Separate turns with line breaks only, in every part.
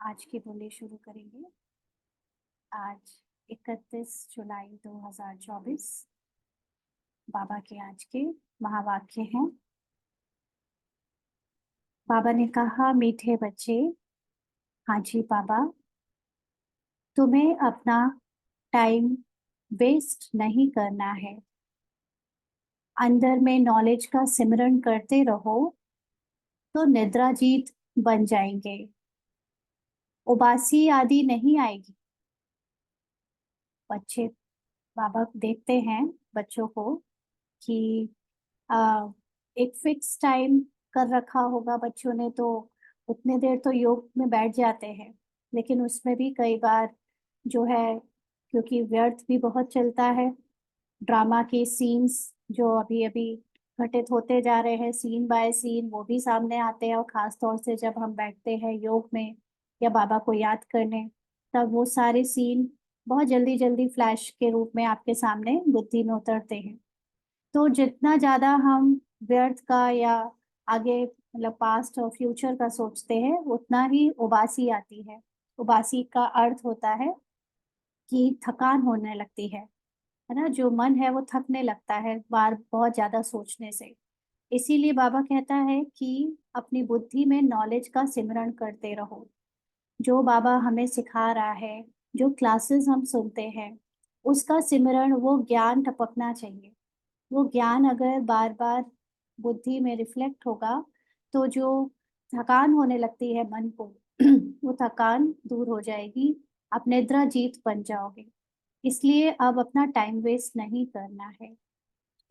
आज की बोली शुरू करेंगे। आज 31 जुलाई 2024 बाबा के आज के महावाक्य हैं। बाबा ने कहा, मीठे बच्चे, हाँ जी बाबा, तुम्हें अपना टाइम वेस्ट नहीं करना है। अंदर में नॉलेज का सिमरन करते रहो तो निद्रा जीत बन जाएंगे। उबासी आदि नहीं आएगी। बच्चे बाबा देखते हैं बच्चों को कि आ, एक फिक्स टाइम कर रखा होगा बच्चों ने, तो उतने देर तो योग में बैठ जाते हैं। लेकिन उसमें भी कई बार जो है, क्योंकि व्यर्थ भी बहुत चलता है, ड्रामा के सीन्स जो अभी अभी घटित होते जा रहे हैं, सीन बाय सीन वो भी सामने आते हैं। और खास तौर से जब हम बैठते हैं योग में या बाबा को याद करने, तब वो सारे सीन बहुत जल्दी जल्दी फ्लैश के रूप में आपके सामने बुद्धि में उतरते हैं। तो जितना ज्यादा हम व्यर्थ का या आगे मतलब पास्ट और फ्यूचर का सोचते हैं, उतना ही उबासी आती है। उबासी का अर्थ होता है कि थकान होने लगती है ना। जो मन है वो थकने लगता है बार बहुत ज्यादा सोचने से। इसीलिए बाबा कहता है कि अपनी बुद्धि में नॉलेज का सिमरण करते रहो। जो बाबा हमें सिखा रहा है, जो क्लासेस हम सुनते हैं, उसका सिमरण, वो ज्ञान टपकना चाहिए। वो ज्ञान अगर बार बार बुद्धि में रिफ्लेक्ट होगा, तो जो थकान होने लगती है मन को वो थकान दूर हो जाएगी। आप निद्रा जीत बन जाओगे। इसलिए अब अपना टाइम वेस्ट नहीं करना है,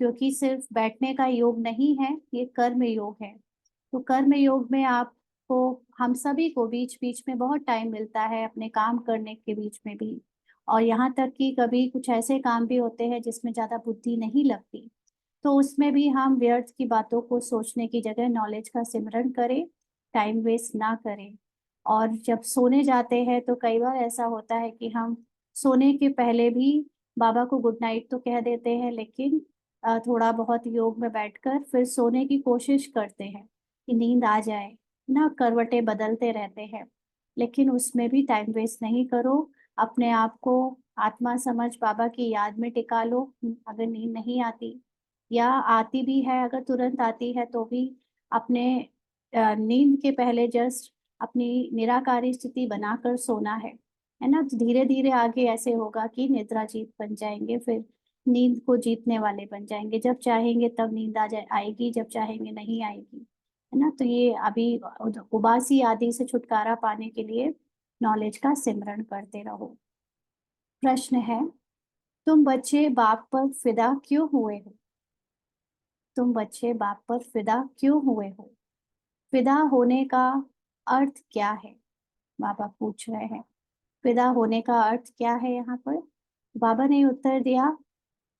क्योंकि सिर्फ बैठने का योग नहीं है, ये कर्म योग है। तो कर्म योग में आपको, हम सभी को बीच बीच में बहुत टाइम मिलता है अपने काम करने के बीच में भी। और यहाँ तक कि कभी कुछ ऐसे काम भी होते हैं जिसमें ज्यादा बुद्धि नहीं लगती, तो उसमें भी हम व्यर्थ की बातों को सोचने की जगह नॉलेज का सिमरन करें, टाइम वेस्ट ना करें। और जब सोने जाते हैं तो कई बार ऐसा होता है कि हम सोने के पहले भी बाबा को गुड नाइट तो कह देते हैं, लेकिन थोड़ा बहुत योग में बैठकर फिर सोने की कोशिश करते हैं कि नींद आ जाए ना, करवटें बदलते रहते हैं। लेकिन उसमें भी टाइम वेस्ट नहीं करो। अपने आप को आत्मा समझ बाबा की याद में टिका लो। अगर नींद नहीं आती या आती भी है, अगर तुरंत आती है तो भी अपने नींद के पहले जस्ट अपनी निराकारी स्थिति बनाकर सोना है ना। तो धीरे धीरे आगे ऐसे होगा कि निद्रा जीत बन जाएंगे, फिर नींद को जीतने वाले बन जाएंगे। जब चाहेंगे तब नींद आ जाए आएगी, जब चाहेंगे नहीं आएगी, है ना। तो ये अभी उबासी आदि से छुटकारा पाने के लिए नॉलेज का सिमरण करते रहो। प्रश्न है, तुम बच्चे बाप पर फिदा क्यों हुए हो? तुम बच्चे बाप पर फिदा क्यों हुए हो? फिदा होने का अर्थ क्या है? बाबा पूछ रहे हैं, फिदा होने का अर्थ क्या है यहाँ पर? बाबा ने उत्तर दिया,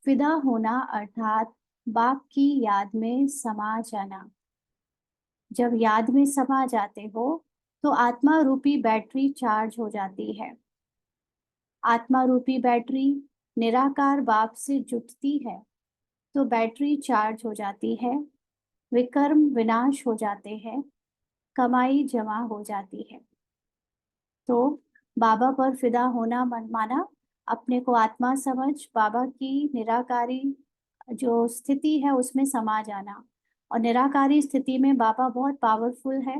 फिदा होना अर्थात बाप की याद में समा जाना। जब याद में समा जाते हो तो आत्मा रूपी बैटरी चार्ज हो जाती है। आत्मा रूपी बैटरी निराकार बाप से जुटती है तो बैटरी चार्ज हो जाती है, विकर्म विनाश हो जाते हैं, कमाई जमा हो जाती है। तो बाबा पर फिदा होना मन माना अपने को आत्मा समझ बाबा की निराकारी जो स्थिति है उसमें समा जाना। और निराकारी स्थिति में बाबा बहुत पावरफुल है,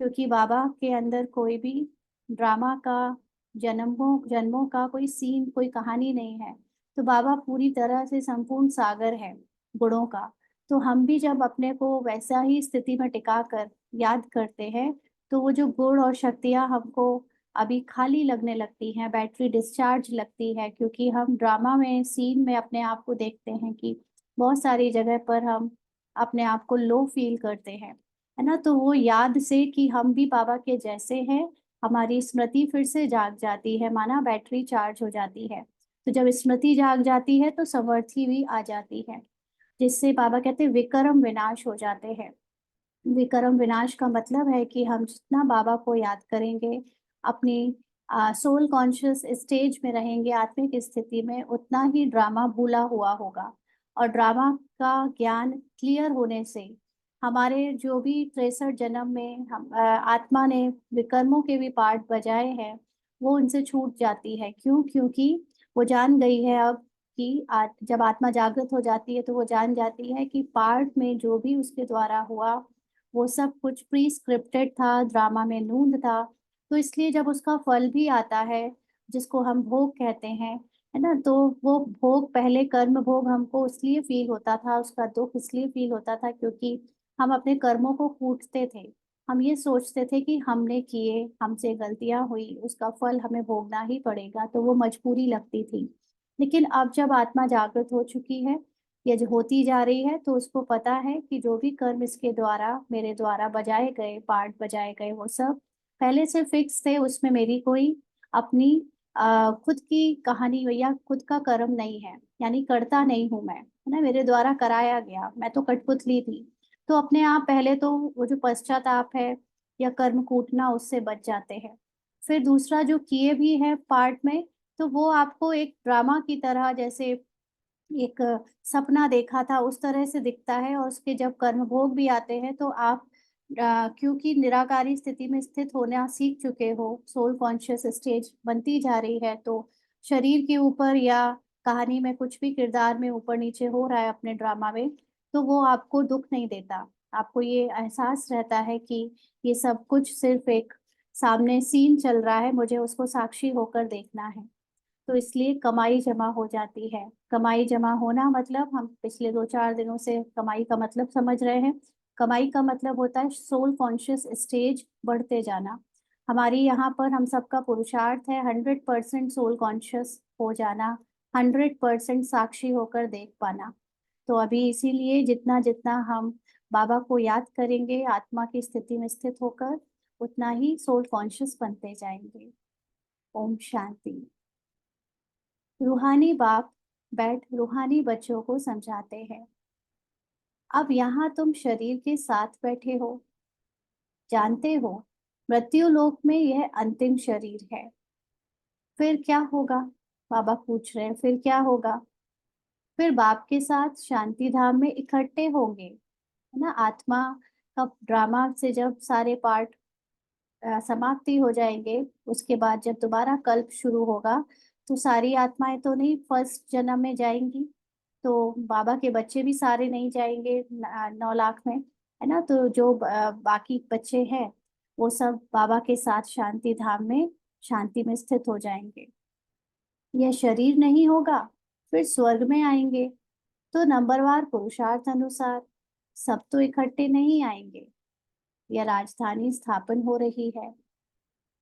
क्योंकि बाबा के अंदर कोई भी ड्रामा का, जन्मों जन्मों का कोई सीन, कोई कहानी नहीं है। तो बाबा पूरी तरह से संपूर्ण सागर है गुणों का। तो हम भी जब अपने को वैसा ही स्थिति में टिका कर याद करते हैं, तो वो जो गुण और शक्तियां हमको अभी खाली लगने लगती हैं, बैटरी डिस्चार्ज लगती है, क्योंकि हम ड्रामा में, सीन में अपने आप को देखते हैं कि बहुत सारी जगह पर हम अपने आप को लो फील करते हैं, है ना। तो वो याद से कि हम भी बाबा के जैसे हैं, हमारी स्मृति फिर से जाग जाती है, माना बैटरी चार्ज हो जाती है। तो जब स्मृति जाग जाती है तो समर्थी भी आ जाती है, जिससे बाबा कहते हैं विक्रम विनाश हो जाते हैं। विक्रम विनाश का मतलब है कि हम जितना बाबा को याद करेंगे, अपनी सोल कॉन्शियस स्टेज में रहेंगे, आत्मिक स्थिति में, उतना ही ड्रामा भूला हुआ होगा। और ड्रामा का ज्ञान क्लियर होने से हमारे जो भी 63 जन्म में हम आत्मा ने विकर्मों के भी पार्ट बजाए हैं, वो उनसे छूट जाती है। क्यों? क्योंकि वो जान गई है अब कि जब आत्मा जागृत हो जाती है तो वो जान जाती है कि पार्ट में जो भी उसके द्वारा हुआ वो सब कुछ प्री स्क्रिप्टेड था, ड्रामा में नूंद था। तो इसलिए जब उसका फल भी आता है, जिसको हम भोग कहते हैं, है ना, तो वो भोग, पहले कर्म भोग हमको इसलिए फील होता था, उसका दुख इसलिए फील होता था क्योंकि हम अपने कर्मों को कूटते थे। हम ये सोचते थे कि हमने किए, हमसे गलतियां हुई, उसका फल हमें भोगना ही पड़ेगा, तो वो मजबूरी लगती थी। लेकिन अब जब आत्मा जागृत हो चुकी है, या जो होती जा रही है, तो उसको पता है कि जो भी कर्म इसके द्वारा, मेरे द्वारा बजाए गए, पार्ट बजाए गए, वो सब पहले से फिक्स थे, उसमें मेरी कोई अपनी खुद की कहानी या खुद का कर्म नहीं है, यानी करता नहीं हूं मैं, है ना, मेरे द्वारा कराया गया, मैं तो कठपुतली थी। तो अपने आप पहले तो वो जो पश्चाताप है या कर्म कूटना, उससे बच जाते हैं। फिर दूसरा जो किए भी है पार्ट में, तो वो आपको एक ड्रामा की तरह, जैसे एक सपना देखा था उस तरह से दिखता है। और उसके जब कर्म भोग भी आते हैं तो आप क्योंकि निराकारी स्थिति में स्थित होना सीख चुके हो, सोल कॉन्शियस स्टेज बनती जा रही है, तो शरीर के ऊपर या कहानी में कुछ भी किरदार में ऊपर नीचे हो रहा है अपने ड्रामा में, तो वो आपको दुख नहीं देता। आपको ये एहसास रहता है कि ये सब कुछ सिर्फ एक सामने सीन चल रहा है, मुझे उसको साक्षी होकर देखना है। तो इसलिए कमाई जमा हो जाती है। कमाई जमा होना मतलब, हम पिछले 2-4 दिनों से कमाई का मतलब समझ रहे हैं। कमाई का मतलब होता है सोल कॉन्शियस स्टेज बढ़ते जाना। हमारी यहाँ पर हम सबका पुरुषार्थ है 100% सोल कॉन्शियस हो जाना, 100% साक्षी होकर देख पाना। तो अभी इसीलिए जितना जितना हम बाबा को याद करेंगे आत्मा की स्थिति में स्थित होकर, उतना ही सोल कॉन्शियस बनते जाएंगे। ओम शांति। रूहानी बाप बैठ रूहानी बच्चों को समझाते हैं। अब यहाँ तुम शरीर के साथ बैठे हो, जानते हो मृत्यु लोक में यह अंतिम शरीर है। फिर क्या होगा? बाबा पूछ रहे हैं, फिर क्या होगा? फिर बाप के साथ शांति धाम में इकट्ठे होंगे, है ना। आत्मा का ड्रामा से जब सारे पार्ट समाप्ति हो जाएंगे, उसके बाद जब दोबारा कल्प शुरू होगा, तो सारी आत्माएं तो नहीं फर्स्ट जन्म में जाएंगी, तो बाबा के बच्चे भी सारे नहीं जाएंगे 9 लाख में, है ना। तो जो बाकी बच्चे हैं, वो सब बाबा के साथ शांति धाम में, शांति में स्थित हो जाएंगे। यह शरीर नहीं होगा, फिर स्वर्ग में आएंगे। तो नंबरवार पुरुषार्थ अनुसार सब तो इकट्ठे नहीं आएंगे। यह राजधानी स्थापन हो रही है।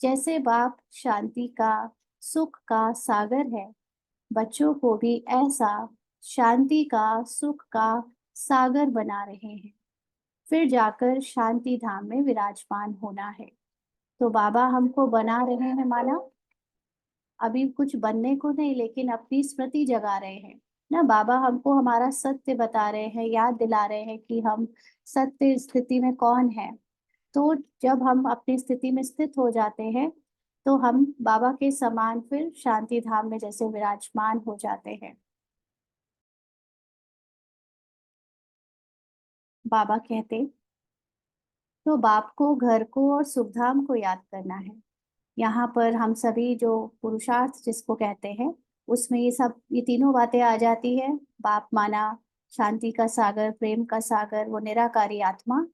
जैसे बाप शांति का, सुख का सागर है, बच्चों को भी ऐसा शांति का, सुख का सागर बना रहे हैं। फिर जाकर शांति धाम में विराजमान होना है। तो बाबा हमको बना रहे हैं, माना अभी कुछ बनने को नहीं, लेकिन अपनी स्मृति जगा रहे हैं ना। बाबा हमको हमारा सत्य बता रहे हैं, याद दिला रहे हैं कि हम सत्य स्थिति में कौन है। तो जब हम अपनी स्थिति में स्थित हो जाते हैं, तो हम बाबा के समान फिर शांति धाम में जैसे विराजमान हो जाते हैं। बाबा कहते, तो बाप को, घर को और सुखधाम को याद करना है। यहाँ पर हम सभी जो पुरुषार्थ जिसको कहते हैं, उसमें ये सब, ये तीनों बातें आ जाती है। बाप माना शांति का सागर, प्रेम का सागर, वो निराकारी आत्मा।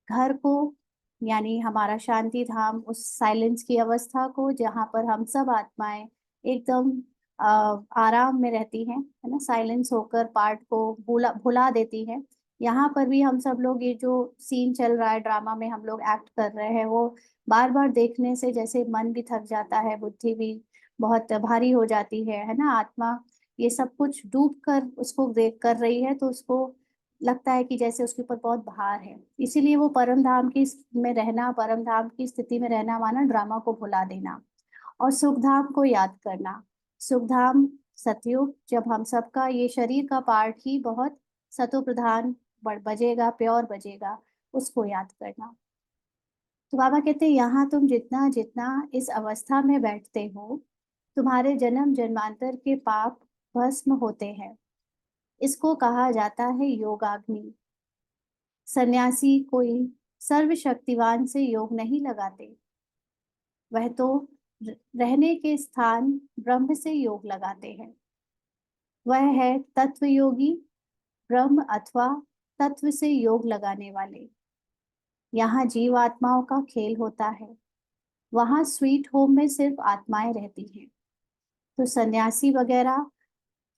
घर को यानी हमारा शांति धाम, उस साइलेंस की अवस्था को जहाँ पर हम सब आत्माएं एकदम आराम में रहती हैं, है ना, साइलेंस होकर पार्ट को भुला भुला देती हैं। यहाँ पर भी हम सब लोग, ये जो सीन चल रहा है ड्रामा में हम लोग एक्ट कर रहे हैं, वो बार बार देखने से जैसे मन भी थक जाता है, बुद्धि भी बहुत भारी हो जाती है ना। आत्मा ये सब कुछ डूब कर उसको देख कर रही है, तो उसको लगता है कि जैसे उसके ऊपर बहुत भार है। इसीलिए वो परम धाम की में रहना, परम धाम की स्थिति में रहना माना ड्रामा को भुला देना और सुखधाम को याद करना। सुखधाम सतयुग, जब हम सबका ये शरीर का पार्ट ही बहुत सतो प्रधान बजेगा, प्योर बजेगा, उसको याद करना। तो बाबा कहते हैं, यहाँ तुम जितना जितना इस अवस्था में बैठते हो, तुम्हारे जन्म जन्मांतर के पाप भस्म होते हैं। इसको कहा जाता है योगाग्नि। सन्यासी कोई सर्वशक्तिवान से योग नहीं लगाते, वह तो रहने के स्थान ब्रह्म से योग लगाते हैं। वह है तत्व योगी, ब्रह्म अथवा तत्व से योग लगाने वाले। यहाँ जीव आत्माओं का खेल होता है, वहाँ स्वीट होम में सिर्फ आत्माएं रहती हैं। तो सन्यासी वगैरह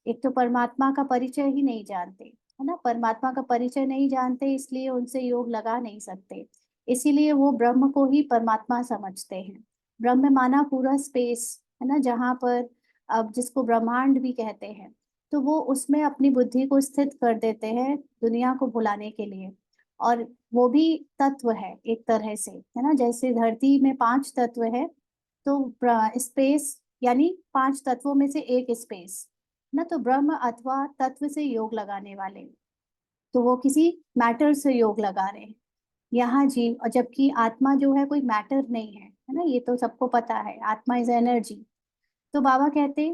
एक तो परमात्मा का परिचय ही नहीं जानते, है ना, परमात्मा का परिचय नहीं जानते, इसलिए उनसे योग लगा नहीं सकते। इसीलिए वो ब्रह्म को ही परमात्मा समझते हैं। ब्रह्म माना पूरा स्पेस, है ना, जहाँ पर अब जिसको ब्रह्मांड भी कहते हैं, तो वो उसमें अपनी बुद्धि को स्थित कर देते हैं दुनिया को भुलाने के लिए। और वो भी तत्व है एक तरह से, है ना, जैसे धरती में 5 तत्व है, तो स्पेस यानी 5 तत्वों में से एक स्पेस ना, तो ब्रह्म अथवा तत्व से योग लगाने वाले, तो वो किसी मैटर से योग लगा रहे हैं। यहाँ जीव, और जबकि आत्मा जो है कोई मैटर नहीं है ना, ये तो सबको पता है, आत्मा इज एनर्जी। तो बाबा कहते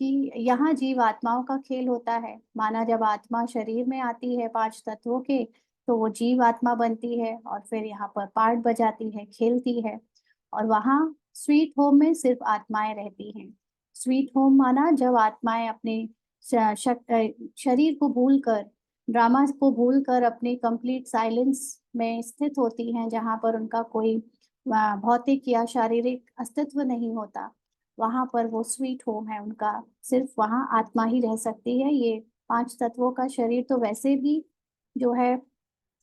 कि यहाँ जीव आत्माओं का खेल होता है। माना जब आत्मा शरीर में आती है 5 तत्वों के, तो वो जीव आत्मा बनती है और फिर यहाँ पर पार्ट बजाती है, खेलती है। और वहाँ स्वीट होम में सिर्फ आत्माएं रहती हैं। स्वीट होम माना जब आत्माएं अपने शरीर को भूलकर, ड्रामा को भूलकर अपने कंप्लीट साइलेंस में स्थित होती हैं, जहाँ पर उनका कोई भौतिक या शारीरिक अस्तित्व नहीं होता, वहां पर वो स्वीट होम है उनका। सिर्फ वहां आत्मा ही रह सकती है। ये 5 तत्वों का शरीर तो वैसे भी जो है,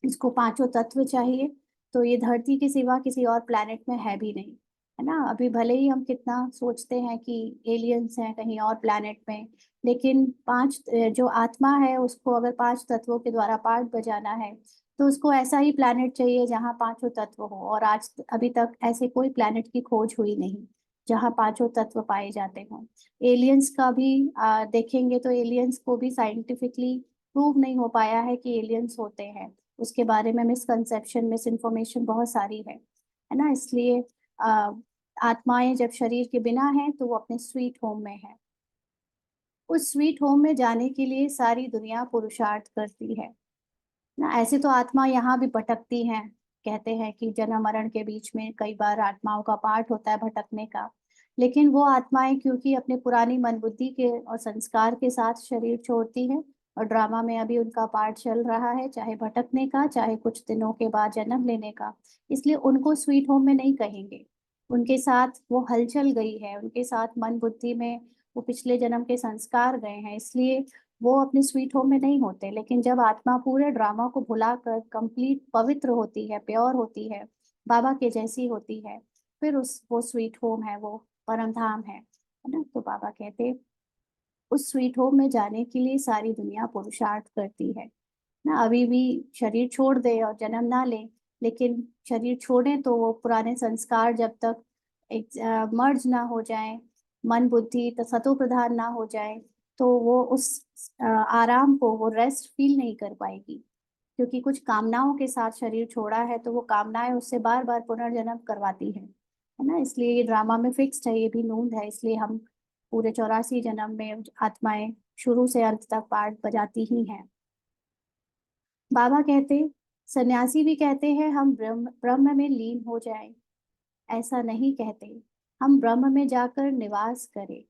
इसको पांचों तत्व चाहिए, तो ये धरती के सिवा किसी और प्लेनेट में है भी नहीं, है ना। अभी भले ही हम कितना सोचते हैं कि एलियंस हैं कहीं और प्लेनेट में, लेकिन जो आत्मा है उसको अगर 5 तत्वों के द्वारा पार्ट बजाना है, तो उसको ऐसा ही प्लेनेट चाहिए जहाँ पांचों तत्व हो। और आज अभी तक ऐसे कोई प्लेनेट की खोज हुई नहीं जहाँ पांचों तत्व पाए जाते हों। एलियंस का भी देखेंगे तो एलियंस को भी साइंटिफिकली प्रूव नहीं हो पाया है कि एलियंस होते हैं। उसके बारे में मिसकंसेप्शन, मिस इन्फॉर्मेशन बहुत सारी है ना। इसलिए आ, आत्माएं जब शरीर के बिना हैं तो वो अपने स्वीट होम में है। उस स्वीट होम में जाने के लिए सारी दुनिया पुरुषार्थ करती है ना। ऐसे तो आत्मा यहाँ भी भटकती हैं, कहते हैं कि जन्म मरण के बीच में कई बार आत्माओं का पार्ट होता है भटकने का। लेकिन वो आत्माएं क्योंकि अपने पुरानी मन बुद्धि के और संस्कार के साथ शरीर छोड़ती हैं, और ड्रामा में अभी उनका पार्ट चल रहा है, चाहे भटकने का चाहे कुछ दिनों के बाद जन्म लेने का, इसलिए उनको स्वीट होम में नहीं कहेंगे। उनके साथ वो हलचल गई है, उनके साथ मन बुद्धि में वो पिछले जन्म के संस्कार गए हैं, इसलिए वो अपने स्वीट होम में नहीं होते। लेकिन जब आत्मा पूरे ड्रामा को भुलाकर कंप्लीट पवित्र होती है, प्योर होती है, बाबा के जैसी होती है, फिर उस वो स्वीट होम है, वो परम धाम है ना। तो बाबा कहते उस स्वीट होम में जाने के लिए सारी दुनिया पुरुषार्थ करती है ना। अभी भी शरीर छोड़ दे और जन्म ना ले, लेकिन शरीर छोड़े तो वो पुराने संस्कार जब तक एक मर्ज ना हो जाए, मन बुद्धि तो सतो प्रधान ना हो जाए, तो वो उस आराम को, वो रेस्ट फील नहीं कर पाएगी। क्योंकि कुछ कामनाओं के साथ शरीर छोड़ा है, तो वो कामनाएं उससे बार बार पुनर्जन्म करवाती है ना। इसलिए ये ड्रामा में फिक्स्ड है, ये भी नूंद है, इसलिए हम पूरे 84 जन्म में आत्माएं शुरू से अंत तक पार्ट बजाती ही हैं। बाबा कहते, सन्यासी भी कहते हैं हम ब्रह्म ब्रह्म में लीन हो जाएं। ऐसा नहीं कहते, हम ब्रह्म में जाकर निवास करें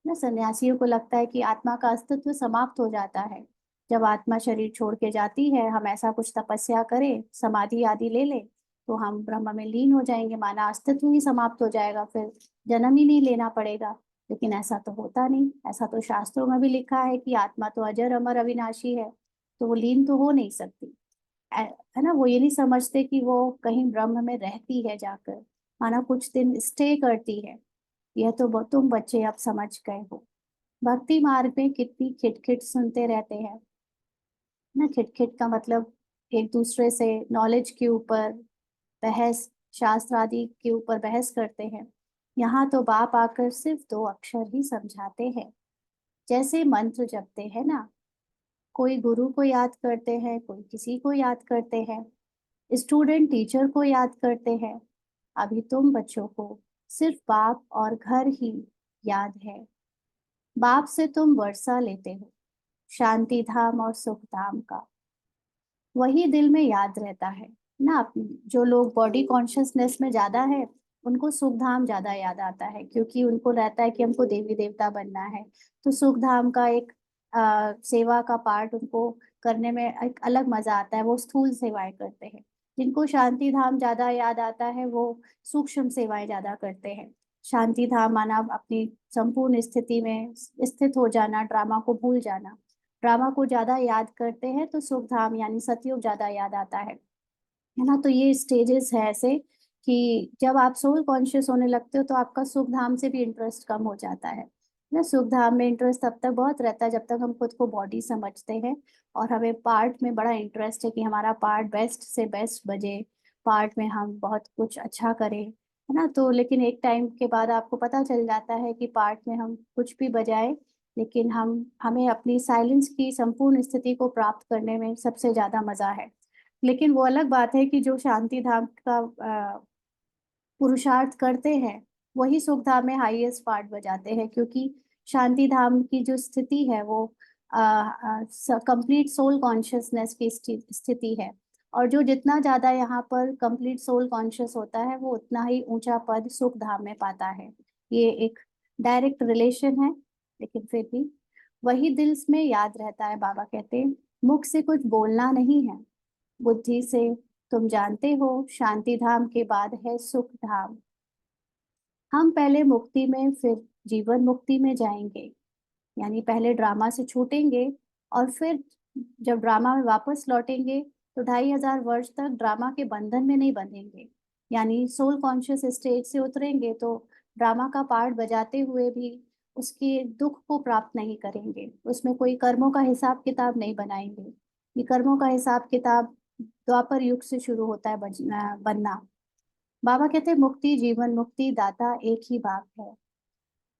ना। सन्यासियों को लगता है कि आत्मा का अस्तित्व समाप्त हो जाता है जब आत्मा शरीर छोड़ के जाती है। हम ऐसा कुछ तपस्या करें, समाधि आदि ले ले, तो हम ब्रह्म में लीन हो जाएंगे, माना अस्तित्व ही समाप्त हो जाएगा, फिर जन्म ही नहीं लेना पड़ेगा। लेकिन ऐसा तो होता नहीं। ऐसा तो शास्त्रों में भी लिखा है कि आत्मा तो अजर अमर अविनाशी है, तो वो लीन तो हो नहीं सकती। है ना। वो ये नहीं समझते कि वो कहीं ब्रह्म में रहती है जाकर, माना कुछ दिन स्टे करती है। यह तो तुम बच्चे अब समझ गए हो। भक्ति मार्ग में कितनी खिटखिट सुनते रहते हैं ना। खिटखिट का मतलब एक दूसरे से नॉलेज के ऊपर बहस, शास्त्र आदि के ऊपर बहस करते हैं। यहाँ तो बाप आकर सिर्फ 2 अक्षर ही समझाते हैं, जैसे मंत्र जपते हैं ना। कोई गुरु को याद करते हैं, कोई किसी को याद करते हैं, स्टूडेंट टीचर को याद करते हैं। अभी तुम बच्चों को सिर्फ बाप और घर ही याद है। बाप से तुम वर्षा लेते हो, शांति धाम और सुख धाम का। वही दिल में याद रहता है ना। जो लोग बॉडी कॉन्शियसनेस में ज्यादा है, उनको सुख धाम ज्यादा याद आता है, क्योंकि उनको रहता है कि हमको देवी देवता बनना है। तो सुख धाम का एक सेवा का पार्ट उनको करने में एक अलग मजा आता है, वो स्थूल सेवाएं करते हैं। जिनको शांति धाम ज्यादा याद आता है, वो सूक्ष्म सेवाएं ज्यादा करते हैं। शांति धाम माना अपनी संपूर्ण स्थिति में स्थित हो जाना, ड्रामा को भूल जाना। ड्रामा को ज्यादा याद करते हैं तो सुख धाम यानी सतयुग ज्यादा याद आता है ना। तो ये स्टेजेस है ऐसे कि जब आप सोल कॉन्शियस होने लगते हो तो आपका सुख धाम से भी इंटरेस्ट कम हो जाता है ना। सुख धाम में इंटरेस्ट तब तक बहुत रहता है जब तक हम खुद को बॉडी समझते हैं, और हमें पार्ट में बड़ा इंटरेस्ट है कि हमारा पार्ट बेस्ट से बेस्ट बजे, पार्ट में हम बहुत कुछ अच्छा करें, है ना। तो लेकिन एक टाइम के बाद आपको पता चल जाता है कि पार्ट में हम कुछ भी बजाए, लेकिन हमें अपनी साइलेंस की संपूर्ण स्थिति को प्राप्त करने में सबसे ज्यादा मजा है। लेकिन वो अलग बात है कि जो शांति धाम का पुरुषार्थ करते हैं, वही सुख धाम में हाईएस्ट पार्ट बजाते हैं, क्योंकि शांति धाम की जो स्थिति है वो कंप्लीट सोल कॉन्शियसनेस की स्थिति है। और जो जितना ज्यादा यहाँ पर कंप्लीट सोल कॉन्शियस होता है, वो उतना ही ऊंचा पद सुख धाम में पाता है। ये एक डायरेक्ट रिलेशन है, लेकिन फिर भी वही दिल में याद रहता है। बाबा कहते हैं मुख से कुछ बोलना नहीं है, बुद्धि से तुम जानते हो शांति धाम के बाद है सुख धाम। हम पहले मुक्ति में फिर जीवन मुक्ति में जाएंगे, यानी पहले ड्रामा से छूटेंगे, और फिर जब ड्रामा में वापस लौटेंगे तो 2500 वर्ष तक ड्रामा के बंधन में नहीं बंधेंगे। यानी सोल कॉन्शियस स्टेज से उतरेंगे तो ड्रामा का पार्ट बजाते हुए भी उसके दुख को प्राप्त नहीं करेंगे, उसमें कोई कर्मों का हिसाब किताब नहीं बनाएंगे। ये कर्मों का हिसाब किताब द्वापर युग से शुरू होता है बनना। बाबा कहते हैं मुक्ति जीवन मुक्ति दाता एक ही बाप है।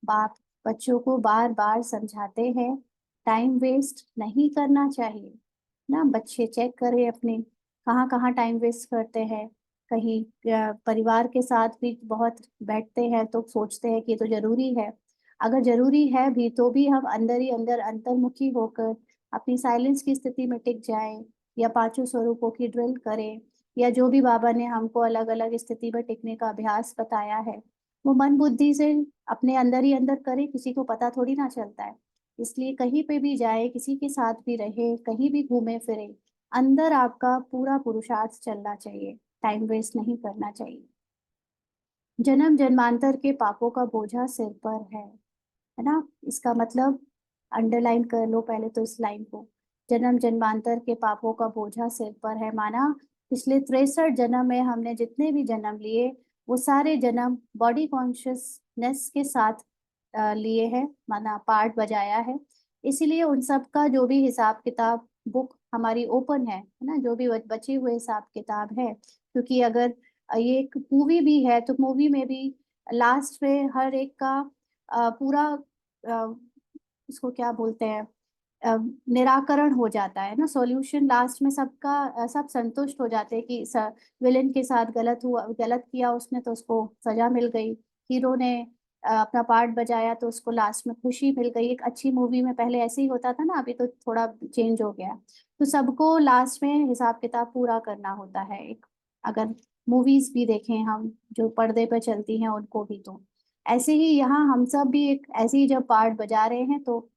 बाप बच्चों को बार बार समझाते हैं टाइम वेस्ट नहीं करना चाहिए ना। बच्चे चेक करें अपने कहाँ कहाँ टाइम वेस्ट करते हैं। कहीं परिवार के साथ भी बहुत बैठते हैं तो सोचते हैं कि ये तो जरूरी है। अगर जरूरी है भी तो भी हम अंदर ही अंदर अंतर्मुखी होकर अपनी साइलेंस की स्थिति में टिक जाएं, या पांचों स्वरूपों की ड्रिल करें, या जो भी बाबा ने हमको अलग अलग स्थिति में टिकने का अभ्यास बताया है, वो मन बुद्धि से अपने अंदर ही अंदर करे, किसी को पता थोड़ी ना चलता है। इसलिए कहीं पे भी जाए, किसी के साथ भी रहे, कहीं भी घूमे फिरे, अंदर आपका पूरा पुरुषार्थ चलना चाहिए, टाइम वेस्ट नहीं करना चाहिए। जन्म जन्मांतर के पापों का बोझा सिर पर है ना। इसका मतलब अंडरलाइन कर लो पहले तो इस लाइन को। जन्म जन्मांतर के पापों का बोझा सिर पर है, माना पिछले 63 जन्म में हमने जितने भी जन्म लिए, वो सारे जन्म बॉडी कॉन्शियसनेस के साथ लिए हैं, माना पार्ट बजाया है। इसीलिए उन सब का जो भी हिसाब किताब बुक हमारी ओपन है ना, जो भी बचे हुए हिसाब किताब है। क्योंकि अगर ये एक मूवी भी है तो मूवी में भी लास्ट में हर एक का पूरा अ, उसको क्या बोलते हैं, अ, निराकरण हो जाता है ना, सॉल्यूशन लास्ट में सबका सब संतुष्ट हो जाते हैं कि विलेन के साथ गलत हुआ, गलत किया उसने तो उसको सजा मिल गई। हीरो ने अपना पार्ट बजाया तो उसको लास्ट में खुशी मिल गई। एक अच्छी मूवी में पहले ऐसे ही होता था ना, अभी तो थोड़ा चेंज हो गया। तो सबको लास्ट में हिसाब किताब पूरा करना होता है। एक अगर मूवीज भी देखें हम जो पर्दे पर चलती हैं उनको भी, तो ऐसे ही यहाँ हम सब भी एक ऐसे ही जब पार्ट बजा रहे हैं, तो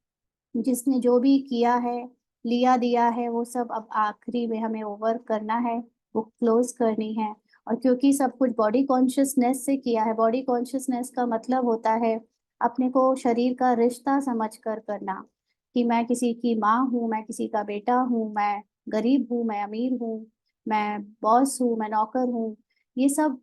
जिसने जो भी किया है, लिया दिया है, वो सब अब आखिरी में हमें ओवर करना है, वो क्लोज करनी है। और क्योंकि सब कुछ बॉडी कॉन्शियसनेस से किया है, बॉडी कॉन्शियसनेस का मतलब होता है अपने को शरीर का रिश्ता समझ कर करना, कि मैं किसी की माँ हूँ, मैं किसी का बेटा हूँ, मैं गरीब हूँ, मैं अमीर हूँ, मैं बॉस हूँ, मैं नौकर हूँ। ये सब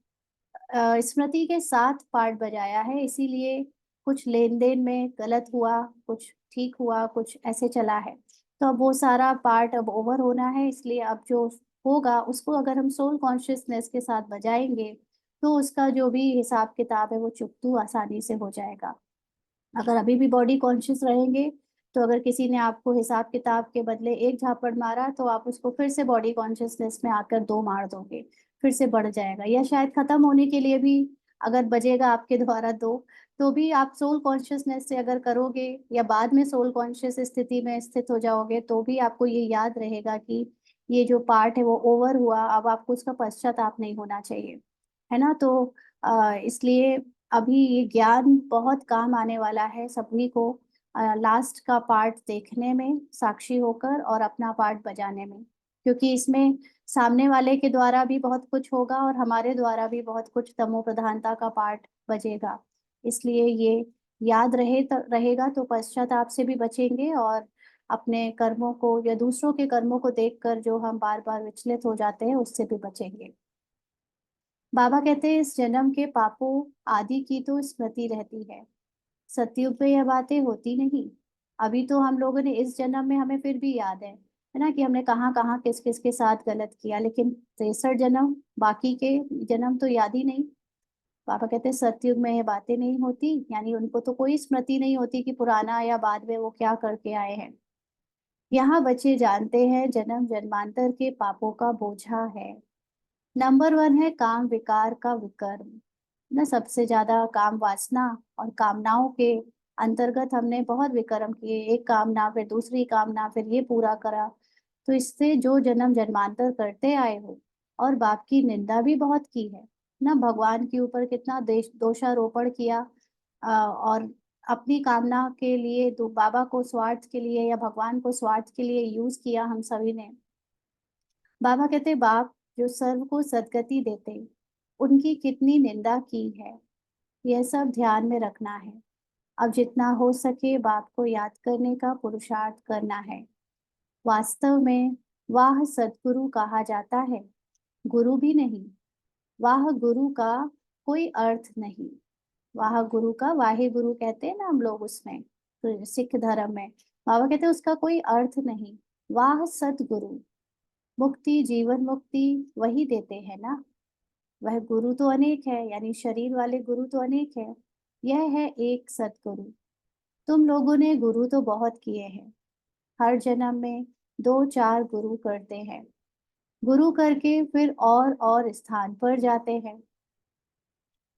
स्मृति के साथ पार्ट बजाया है, इसीलिए कुछ लेन देन में गलत हुआ, कुछ ठीक हुआ, कुछ ऐसे चला है। तो अब वो सारा पार्ट अब ओवर होना है, इसलिए अब जो होगा उसको अगर हम सोल कॉन्शियसनेस के साथ बजाएंगे तो उसका जो भी हिसाब किताब है वो चुकतू आसानी से हो जाएगा। अगर अभी भी बॉडी कॉन्शियस रहेंगे तो अगर किसी ने आपको हिसाब किताब के बदले एक झापड़ मारा तो आप उसको फिर से बॉडी कॉन्शियसनेस में आकर दो मार दोगे, फिर से बढ़ जाएगा। या शायद खत्म होने के लिए भी अगर बजेगा आपके द्वारा दो, तो भी आप सोल कॉन्शियसनेस से अगर करोगे या बाद में सोल कॉन्शियस स्थिति में स्थित हो जाओगे तो भी आपको ये याद रहेगा कि ये जो पार्ट है वो ओवर हुआ, अब आपको उसका पश्चाताप नहीं होना चाहिए, है ना। तो इसलिए अभी ये ज्ञान बहुत काम आने वाला है सभी को, लास्ट का पार्ट देखने में साक्षी होकर और अपना पार्ट बजाने में, क्योंकि इसमें सामने वाले के द्वारा भी बहुत कुछ होगा और हमारे द्वारा भी बहुत कुछ तमो प्रधानता का पार्ट बजेगा। इसलिए ये याद रहेगा तो पश्चाताप से भी बचेंगे, और अपने कर्मों को या दूसरों के कर्मों को देखकर जो हम बार बार विचलित हो जाते हैं उससे भी बचेंगे। बाबा कहते हैं इस जन्म के पापों आदि की तो स्मृति रहती है, सतयुग में यह बातें होती नहीं। अभी तो हम लोगों ने इस जन्म में, हमें फिर भी याद है ना, कि हमने कहाँ कहाँ किस किस के साथ गलत किया, लेकिन 63 जन्म बाकी के जन्म तो याद ही नहीं। पापा कहते हैं सतयुग में ये बातें नहीं होती, यानी उनको तो कोई स्मृति नहीं होती कि पुराना या बाद में वो क्या करके आए हैं। यहाँ बच्चे जानते हैं जन्म जन्मांतर के पापों का बोझा है। नंबर 1 है काम विकार का विकर्म, ना सबसे ज्यादा काम वासना और कामनाओं के अंतर्गत हमने बहुत विकर्म किए, एक कामना फिर दूसरी कामना फिर ये पूरा करा, तो इससे जो जन्म जन्मांतर करते आए हो, और बाप की निंदा भी बहुत की है ना, भगवान के ऊपर कितना दोषारोपण किया, और अपनी कामना के लिए तो बाबा को स्वार्थ के लिए या भगवान को स्वार्थ के लिए यूज किया हम सभी ने। बाबा कहते बाप जो सर्व को सदगति देते, उनकी कितनी निंदा की है, यह सब ध्यान में रखना है। अब जितना हो सके बाप को याद करने का पुरुषार्थ करना है। वास्तव में वाह सदगुरु कहा जाता है, गुरु भी नहीं। वाह गुरु का कोई अर्थ नहीं। वाह गुरु का वाहे गुरु कहते हैं ना हम लोग उसमें, तो सिख धर्म में बाबा कहते हैं उसका कोई अर्थ नहीं। वाह सतगुरु, मुक्ति जीवन मुक्ति वही देते हैं ना। वह गुरु तो अनेक है, यानी शरीर वाले गुरु तो अनेक है, यह है एक सतगुरु। तुम लोगों ने गुरु तो बहुत किए हैं, हर जन्म में 2-4 गुरु करते हैं, गुरु करके फिर और स्थान पर जाते हैं।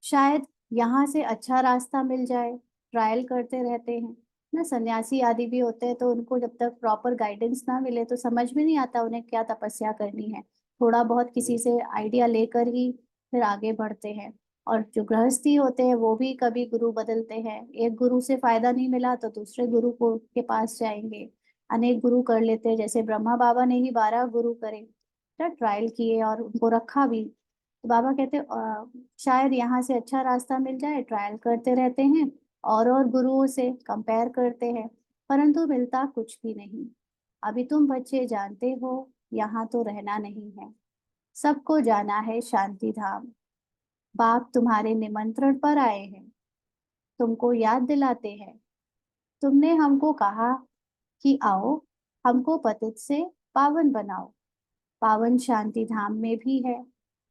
शायद यहाँ से अच्छा रास्ता मिल जाए, ट्रायल करते रहते हैं ना। सन्यासी आदि भी होते हैं तो उनको जब तक प्रॉपर गाइडेंस ना मिले तो समझ में नहीं आता उन्हें क्या तपस्या करनी है, थोड़ा बहुत किसी से आइडिया लेकर ही फिर आगे बढ़ते हैं। और जो गृहस्थी होते हैं वो भी कभी गुरु बदलते हैं, एक गुरु से फायदा नहीं मिला तो दूसरे गुरु को के पास जाएंगे, अनेक गुरु कर लेते हैं, जैसे ब्रह्मा बाबा ने ही 12 गुरु करे, ट्रायल किए और उनको रखा भी। तो बाबा कहते शायद यहाँ से अच्छा रास्ता मिल जाए, ट्रायल करते रहते हैं और गुरुओं से कंपेयर करते हैं, परंतु मिलता कुछ भी नहीं। अभी तुम बच्चे जानते हो यहाँ तो रहना नहीं है, सबको जाना है शांति धाम। बाप तुम्हारे निमंत्रण पर आए हैं, तुमको याद दिलाते हैं। तुमने हमको कहा कि आओ हमको पतित से पावन बनाओ। पावन शांति धाम में भी है,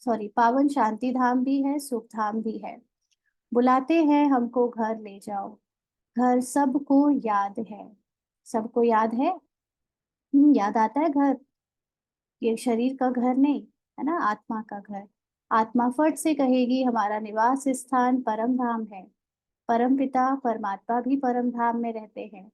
सॉरी, पावन शांति धाम भी है, सुख धाम भी है। बुलाते हैं हमको घर ले जाओ, घर सबको याद है। सबको याद है, याद आता है घर, ये शरीर का घर नहीं, है ना, आत्मा का घर। आत्मा फट से कहेगी हमारा निवास स्थान परम धाम है। परम पिता परमात्मा भी परम धाम में रहते हैं,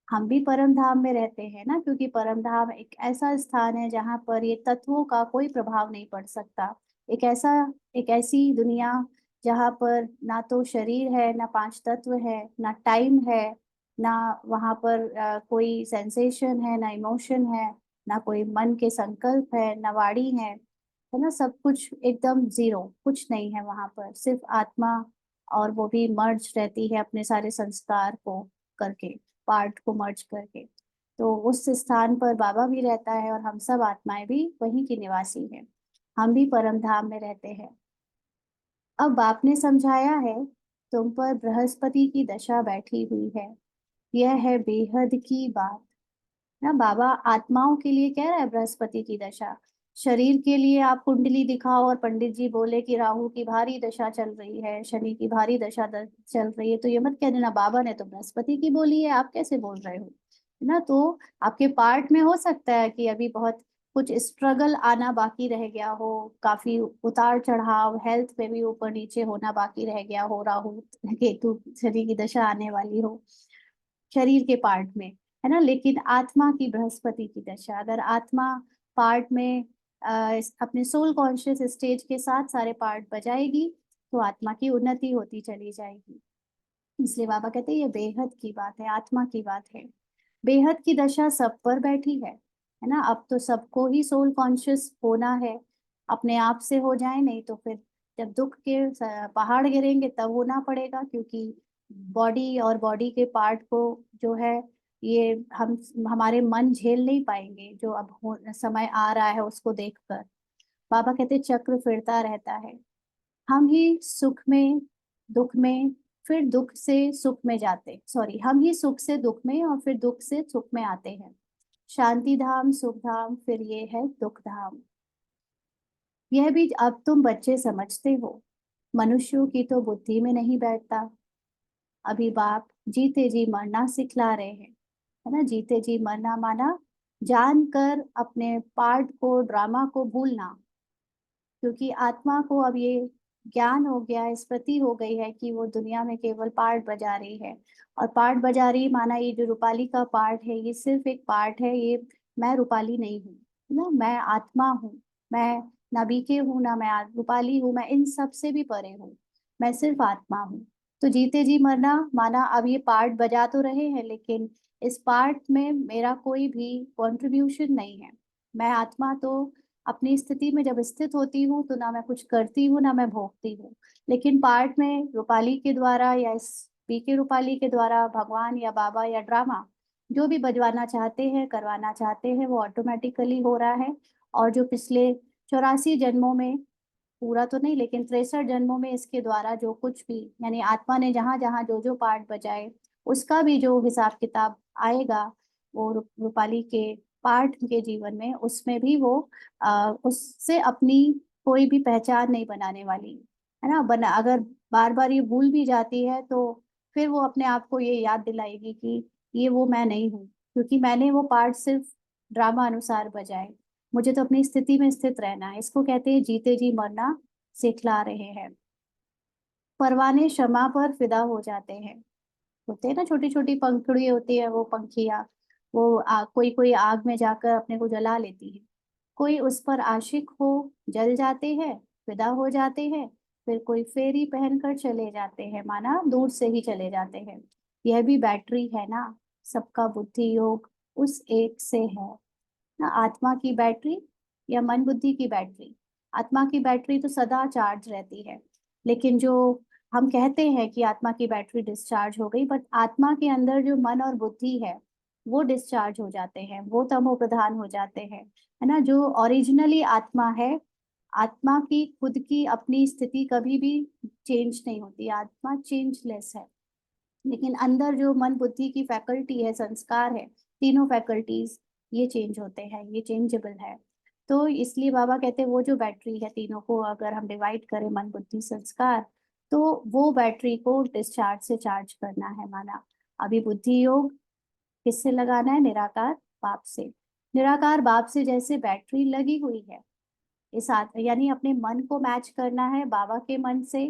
हम भी परम धाम में रहते हैं ना, क्योंकि परम धाम एक ऐसा स्थान है जहाँ पर ये तत्वों का कोई प्रभाव नहीं पड़ सकता। एक ऐसा, एक ऐसी दुनिया जहाँ पर ना तो शरीर है, ना 5 तत्व है, ना टाइम है, ना वहाँ पर कोई सेंसेशन है, ना इमोशन है, ना कोई मन के संकल्प है, ना वाणी है ना, सब कुछ एकदम जीरो, कुछ नहीं है वहाँ पर, सिर्फ आत्मा। और वो भी मर्ज रहती है अपने सारे संस्कार को करके, पार्ट को मर्ज करके। तो उस स्थान पर बाबा भी रहता है और हम सब आत्माएं भी वहीं की निवासी हैं, हम भी परम धाम में रहते हैं। अब बाप ने समझाया है तुम पर बृहस्पति की दशा बैठी हुई है, यह है बेहद की बात ना। बाबा आत्माओं के लिए कह रहा है बृहस्पति की दशा, शरीर के लिए आप कुंडली दिखाओ और पंडित जी बोले कि राहु की भारी दशा चल रही है, शनि की भारी दशा चल रही है, तो ये मत कह देना बाबा ने तो बृहस्पति की बोली है, आप कैसे बोल रहे हो, है ना। तो आपके पार्ट में हो सकता है कि अभी बहुत कुछ स्ट्रगल आना बाकी रह गया हो, काफी उतार चढ़ाव हेल्थ में भी ऊपर नीचे होना बाकी रह गया हो, राहु केतु शनि की दशा आने वाली हो शरीर के पार्ट में, है ना। लेकिन आत्मा की बृहस्पति की दशा, अगर आत्मा पार्ट में अपने सोल कॉन्शियस स्टेज के साथ सारे पार्ट बजाएगी तो आत्मा की उन्नति होती चली जाएगी। इसलिए बाबा कहते हैं ये बेहद की बात है, आत्मा की बात है। बेहद की दशा सब पर बैठी है ना। अब तो सबको ही सोल कॉन्शियस होना है, अपने आप से हो जाए नहीं तो फिर जब दुख के पहाड़ गिरेंगे तब होना पड़ेगा, क्योंकि बॉडी और बॉडी के पार्ट को जो है ये हम हमारे मन झेल नहीं पाएंगे, जो अब समय आ रहा है उसको देखकर। बाबा कहते चक्र फिरता रहता है, हम ही सुख में दुख में, फिर दुख से सुख में जाते, सॉरी, हम ही सुख से दुख में और फिर दुख से सुख में आते हैं। शांति धाम, सुख धाम, फिर ये है दुख धाम। यह भी अब तुम बच्चे समझते हो, मनुष्यों की तो बुद्धि में नहीं बैठता। अभी बाप जीते जी मरना सिखला रहे हैं, है ना। जीते जी मरना माना जानकर अपने पार्ट को, ड्रामा को भूलना, क्योंकि आत्मा को अब ये ज्ञान हो गया, स्मृति हो गई है कि वो दुनिया में केवल पार्ट बजा रही है। और पार्ट बजा रही माना ये जो रूपाली का पार्ट है ये सिर्फ एक पार्ट है, ये मैं रूपाली नहीं हूँ ना, मैं आत्मा हूँ। मैं ना बीके हूँ ना मैं रूपाली हूँ, मैं इन सब से भी परे हूँ, मैं सिर्फ आत्मा हूँ। तो जीते जी मरना माना अब ये पार्ट बजा तो रहे हैं लेकिन इस पार्ट में मेरा कोई भी कंट्रीब्यूशन नहीं है। मैं आत्मा तो अपनी स्थिति में जब स्थित होती हूँ तो ना मैं कुछ करती हूँ ना मैं भोगती हूँ, लेकिन पार्ट में रूपाली के द्वारा या इस बीके रूपाली के द्वारा भगवान या बाबा या ड्रामा जो भी बजवाना चाहते हैं, करवाना चाहते हैं, वो ऑटोमेटिकली हो रहा है। और जो पिछले 84 जन्मों में, पूरा तो नहीं लेकिन 63 जन्मों में इसके द्वारा जो कुछ भी, यानी आत्मा ने जहाँ जहाँ जो जो पार्ट बजाए उसका भी जो हिसाब किताब आएगा वो रूपाली के पार्ट के जीवन में, उसमें भी वो उससे अपनी कोई भी पहचान नहीं बनाने वाली, है ना। बना अगर बार बार ये भूल भी जाती है तो फिर वो अपने आप को ये याद दिलाएगी कि ये वो मैं नहीं हूँ, क्योंकि मैंने वो पार्ट सिर्फ ड्रामा अनुसार बजाए। मुझे तो अपनी स्थिति में स्थित रहना है। इसको कहते हैं जीते जी मरना सिखला रहे हैं। परवाने क्षमा पर फिदा हो जाते हैं। होते हैं ना, छोटी छोटी पंखुड़ी होती है, वो पंखिया, वो कोई कोई आग में जाकर अपने को जला लेती है। कोई उस पर आशिक हो जल जाते हैं, फिदा हो जाते हैं। फिर कोई फेरी पहनकर चले जाते हैं, माना दूर से ही चले जाते हैं। यह भी बैटरी है ना, सबका बुद्धि योग उस एक से है ना। आत्मा की बैटरी या मन बुद्धि की बैटरी, आत्मा की बैटरी तो सदा चार्ज रहती है, लेकिन जो हम कहते हैं कि आत्मा की बैटरी डिस्चार्ज हो गई, बट आत्मा के अंदर जो मन और बुद्धि है वो डिस्चार्ज हो जाते हैं, वो तमो प्रधान हो जाते हैं, है ना। जो ओरिजिनली आत्मा है, आत्मा की खुद की अपनी स्थिति कभी भी चेंज नहीं होती, आत्मा चेंजलेस है। लेकिन अंदर जो मन बुद्धि की फैकल्टी है, संस्कार है, तीनों फैकल्टीज ये चेंज होते हैं, ये चेंजेबल है। तो इसलिए बाबा कहते हैं वो जो बैटरी है, तीनों को अगर हम डिवाइड करें, मन बुद्धि संस्कार, तो वो बैटरी को डिस्चार्ज से चार्ज करना है माना। अभी बुद्धि योग किससे लगाना है? निराकार बाप से। निराकार बाप से जैसे बैटरी लगी हुई है इस यानी अपने मन को मैच करना है बाबा के मन से,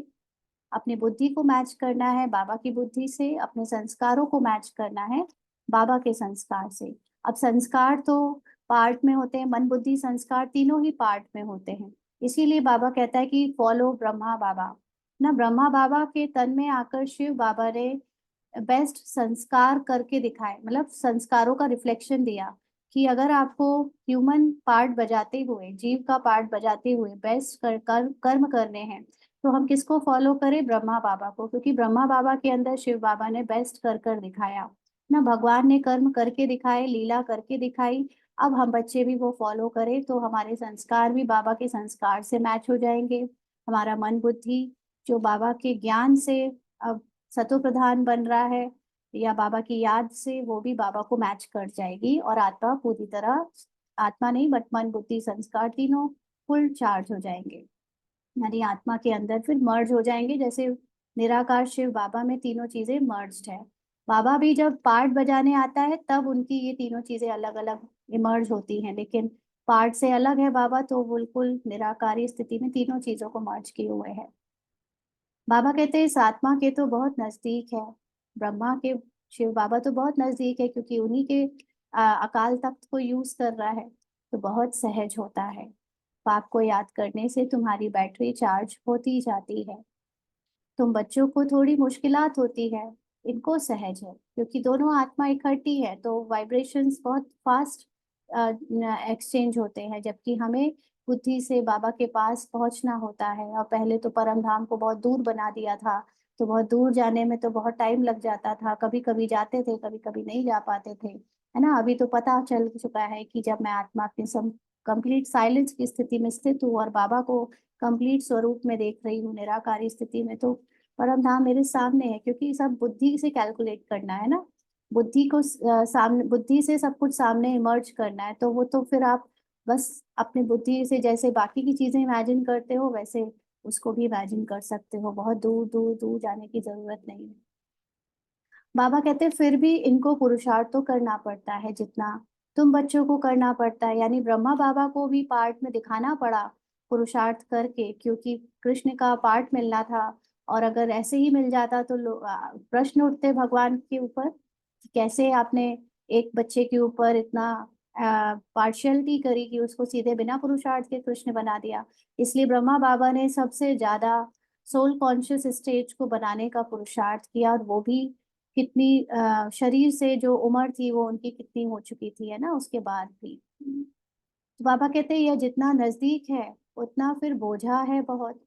अपनी बुद्धि को मैच करना है बाबा की बुद्धि से, अपने संस्कारों को मैच करना है बाबा के संस्कार से। अब संस्कार तो पार्ट में होते हैं, मन बुद्धि संस्कार तीनों ही पार्ट में होते हैं। इसीलिए बाबा कहता है कि फॉलो ब्रह्मा बाबा ना। ब्रह्मा बाबा के तन में आकर शिव बाबा ने बेस्ट संस्कार करके दिखाए, मतलब संस्कारों का रिफ्लेक्शन दिया कि अगर आपको ह्यूमन पार्ट बजाते हुए, जीव का पार्ट बजाते हुए बेस्ट कर्म करने हैं तो हम किसको फॉलो करें? ब्रह्मा बाबा को, क्योंकि ब्रह्मा बाबा के अंदर शिव बाबा ने बेस्ट कर कर दिखाया ना। भगवान ने कर्म करके दिखाए, लीला करके दिखाई। अब हम बच्चे भी वो फॉलो करें तो हमारे संस्कार भी बाबा के संस्कार से मैच हो जाएंगे। हमारा मन बुद्धि जो बाबा के ज्ञान से अब सतो प्रधान बन रहा है या बाबा की याद से, वो भी बाबा को मैच कर जाएगी और आत्मा पूरी तरह, आत्मा नहीं बट मन बुद्धि संस्कार तीनों फुल चार्ज हो जाएंगे, यानी आत्मा के अंदर फिर मर्ज हो जाएंगे। जैसे निराकार शिव बाबा में तीनों चीजें मर्ज्ड है। बाबा भी जब पार्ट बजाने आता है तब उनकी ये तीनों चीजें अलग अलग इमर्ज होती हैं, लेकिन पार्ट से अलग है बाबा, तो बिल्कुल निराकारी स्थिति में तीनों चीजों को मर्ज किए हुए है। बाबा कहते हैं इस आत्मा के तो बहुत नजदीक है, ब्रह्मा के शिव बाबा तो बहुत नजदीक है, क्योंकि उन्हीं के अकाल तख्त को यूज कर रहा है। तो बहुत सहज होता है। पाप को याद करने से तुम्हारी बैटरी चार्ज होती जाती है। तुम बच्चों को थोड़ी मुश्किलात होती है, इनको सहज है, क्योंकि दोनों आत्मा इकट्ठी है तो वाइब्रेशंस बहुत फास्ट एक्सचेंज होते हैं, जबकि हमें बुद्धि से बाबा के पास पहुंचना होता है। और पहले तो परम धाम को बहुत दूर बना दिया था, तो बहुत दूर जाने में तो बहुत टाइम लग जाता था, कभी कभी जाते थे, कभी कभी नहीं जा पाते थे, है ना। अभी तो पता चल चुका है कि जब मैं आत्मा अपनी कंप्लीट साइलेंस की स्थिति में स्थित हूँ और बाबा को कंप्लीट स्वरूप में देख रही हूँ, निराकारी स्थिति में, तो परम धाम मेरे सामने है। क्योंकि सब बुद्धि से कैलकुलेट करना है ना, बुद्धि को सामने, बुद्धि से सब कुछ सामने इमर्ज करना है, तो वो तो फिर आप बस अपनी बुद्धि से जैसे बाकी की चीजें इमेजिन करते हो वैसे उसको भी इमेजिन कर सकते हो, बहुत दूर दूर दूर जाने की जरूरत नहीं है। बाबा कहते हैं फिर भी इनको पुरुषार्थ तो करना पड़ता है जितना तुम बच्चों को करना पड़ता है। यानी ब्रह्मा बाबा को भी पार्ट में दिखाना पड़ा पुरुषार्थ करके, क्योंकि कृष्ण का पार्ट मिलना था। और अगर ऐसे ही मिल जाता तो प्रश्न उठते भगवान के ऊपर कि कैसे आपने एक बच्चे के ऊपर इतना पार्शियलिटी करी कि उसको सीधे बिना पुरुषार्थ के कृष्ण बना दिया। इसलिए ब्रह्मा बाबा ने सबसे ज्यादा सोल कॉन्शियस स्टेज को बनाने का पुरुषार्थ किया, और वो भी कितनी शरीर से जो उम्र थी वो उनकी कितनी हो चुकी थी, है ना, उसके बाद भी। तो बाबा कहते हैं यह जितना नजदीक है उतना फिर बोझा है बहुत।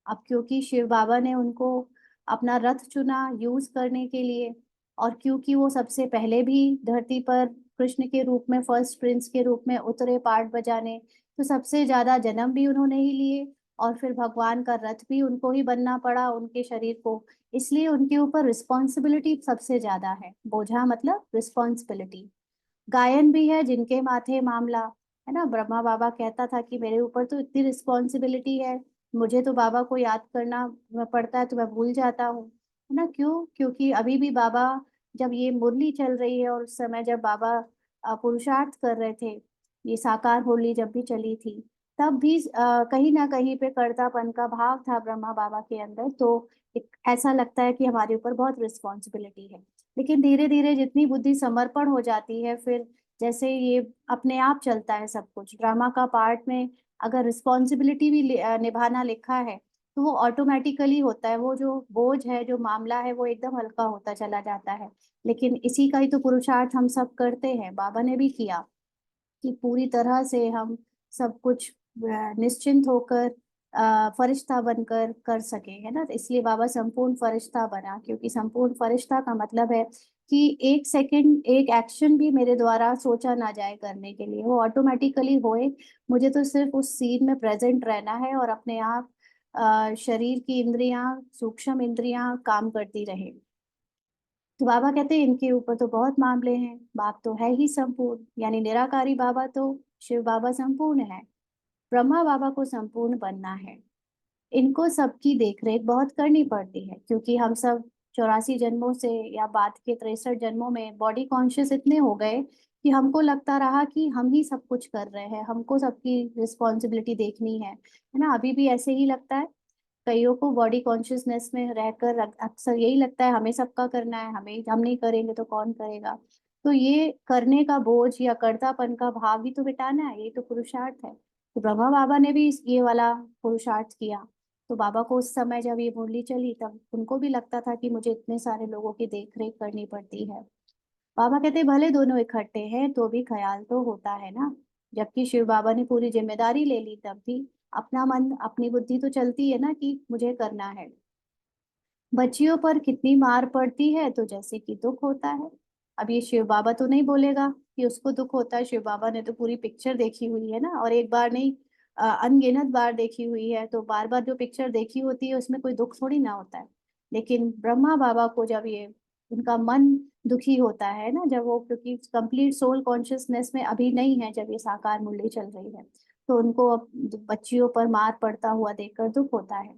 अब क्योंकि शिव बाबा ने उनको अपना रथ चुना यूज करने के लिए, और क्योंकि वो सबसे पहले भी धरती पर कृष्ण के रूप में, फर्स्ट प्रिंस के रूप में उतरे पार्ट बजाने, तो सबसे ज्यादा जन्म भी उन्होंने ही लिए, और फिर भगवान का रथ भी उनको ही बनना पड़ा उनके शरीर को। इसलिए उनके ऊपर रिस्पॉन्सिबिलिटी सबसे ज्यादा है, बोझा मतलब रिस्पॉन्सिबिलिटी। गायन भी है जिनके माथे मामला, है ना। ब्रह्मा बाबा कहता था कि मेरे ऊपर तो इतनी रिस्पॉन्सिबिलिटी है, मुझे तो बाबा को याद करना पड़ता है तो मैं भूल जाता हूँ, है ना। क्यों? क्योंकि अभी भी बाबा, जब ये मुरली चल रही है और उस समय जब बाबा पुरुषार्थ कर रहे थे, ये साकार मुरली जब भी चली थी, तब भी कहीं ना कहीं पे कर्तापन का भाव था ब्रह्मा बाबा के अंदर। तो एक ऐसा लगता है कि हमारे ऊपर बहुत रिस्पॉन्सिबिलिटी है। लेकिन धीरे धीरे जितनी बुद्धि समर्पण हो जाती है, फिर जैसे ये अपने आप चलता है सब कुछ। ड्रामा का पार्ट में अगर रिस्पॉन्सिबिलिटी भी निभाना लिखा है तो वो ऑटोमेटिकली होता है, वो जो बोझ है, जो मामला है, वो एकदम हल्का होता चला जाता है। लेकिन इसी का ही तो पुरुषार्थ हम सब करते हैं, बाबा ने भी किया कि पूरी तरह से हम सब कुछ निश्चिंत होकर फरिश्ता बनकर कर सके, है ना। तो इसलिए बाबा संपूर्ण फरिश्ता बना, क्योंकि संपूर्ण फरिश्ता का मतलब है कि एक सेकंड एक एक्शन भी मेरे द्वारा सोचा ना जाए करने के लिए, वो ऑटोमेटिकली होए। मुझे तो सिर्फ उस सीन में प्रेजेंट रहना है और अपने आप शरीर की इंद्रियां, सूक्ष्म इंद्रियां काम करती रहे। तो बाबा कहते हैं इनके ऊपर तो बहुत मामले हैं, बाप तो है ही संपूर्ण, यानी निराकारी बाबा तो शिव बाबा संपूर्ण है। ब्रह्मा बाबा को संपूर्ण बनना है, इनको सबकी देखरेख बहुत करनी पड़ती है, क्योंकि हम सब 84 जन्मों से या बाद के 63 जन्मों में बॉडी कॉन्शियस इतने हो गए कि हमको लगता रहा कि हम ही सब कुछ कर रहे हैं, हमको सबकी रिस्पॉन्सिबिलिटी देखनी है ना। अभी भी ऐसे ही लगता है कईयों को, बॉडी कॉन्शियसनेस में रहकर अक्सर यही लगता है हमें सबका करना है, हमें, हम नहीं करेंगे तो कौन करेगा। तो ये करने का बोझ या कर्तापन का भाव भी तो मिटाना है, यही तो पुरुषार्थ है। तो ब्रह्मा बाबा ने भी ये वाला पुरुषार्थ किया। तो बाबा को उस समय जब ये मुरली चली तब उनको भी लगता था कि मुझे इतने सारे लोगों की देख रेख करनी पड़ती है। बाबा कहते भले दोनों इकट्ठे हैं तो भी ख्याल तो होता है ना। जबकि शिव बाबा ने पूरी जिम्मेदारी ले ली तब भी अपना मन, अपनी बुद्धि तो चलती है ना कि मुझे करना है। बच्चियों पर कितनी मार पड़ती है तो जैसे कि दुख होता है। अब ये शिव बाबा तो नहीं बोलेगा कि उसको दुख होता है, शिव बाबा ने तो पूरी पिक्चर देखी हुई है ना, और एक बार नहीं, अनगिनत बार देखी हुई है, तो बार बार जो पिक्चर देखी होती है उसमें कोई दुख थोड़ी ना होता है। लेकिन ब्रह्मा बाबा को जब ये उनका मन दुखी होता है ना, जब वो, क्योंकि कंप्लीट सोल कॉन्शियसनेस में अभी नहीं है जब ये साकार मुरली चल रही है, तो उनको अब बच्चियों पर मार पड़ता हुआ देखकर दुख होता है।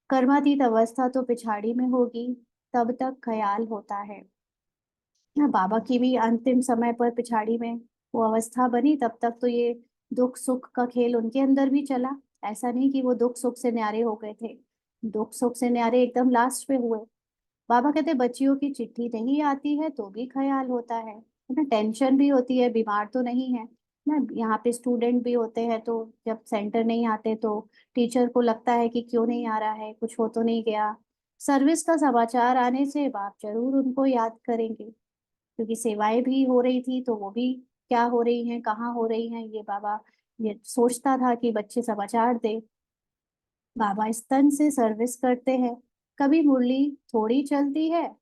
कर्मातीत अवस्था तो पिछाड़ी में होगी, तब तक ख्याल होता है ना। बाबा की भी अंतिम समय पर पिछाड़ी में वो अवस्था बनी, तब तक तो ये दुख सुख का खेल उनके अंदर भी चला। ऐसा नहीं कि वो दुख सुख से न्यारे हो गए थे, दुख सुख से न्यारे एकदम लास्ट पे हुए। बाबा कहते बच्चियों की चिट्ठी नहीं आती है तो भी ख्याल होता है ना। टेंशन भी होती है, बीमार तो नहीं है, ना। यहाँ पे स्टूडेंट भी होते हैं, तो जब सेंटर नहीं आते तो टीचर को लगता है कि क्यों नहीं आ रहा है, कुछ हो तो नहीं गया। सर्विस का समाचार आने से बाप जरूर उनको याद करेंगे, क्योंकि सेवाएं भी हो रही थी, तो वो भी क्या हो रही हैं, कहाँ हो रही हैं, ये बाबा ये सोचता था कि बच्चे समाचार दे। बाबा स्तन से सर्विस करते हैं। कभी मुरली थोड़ी चलती है,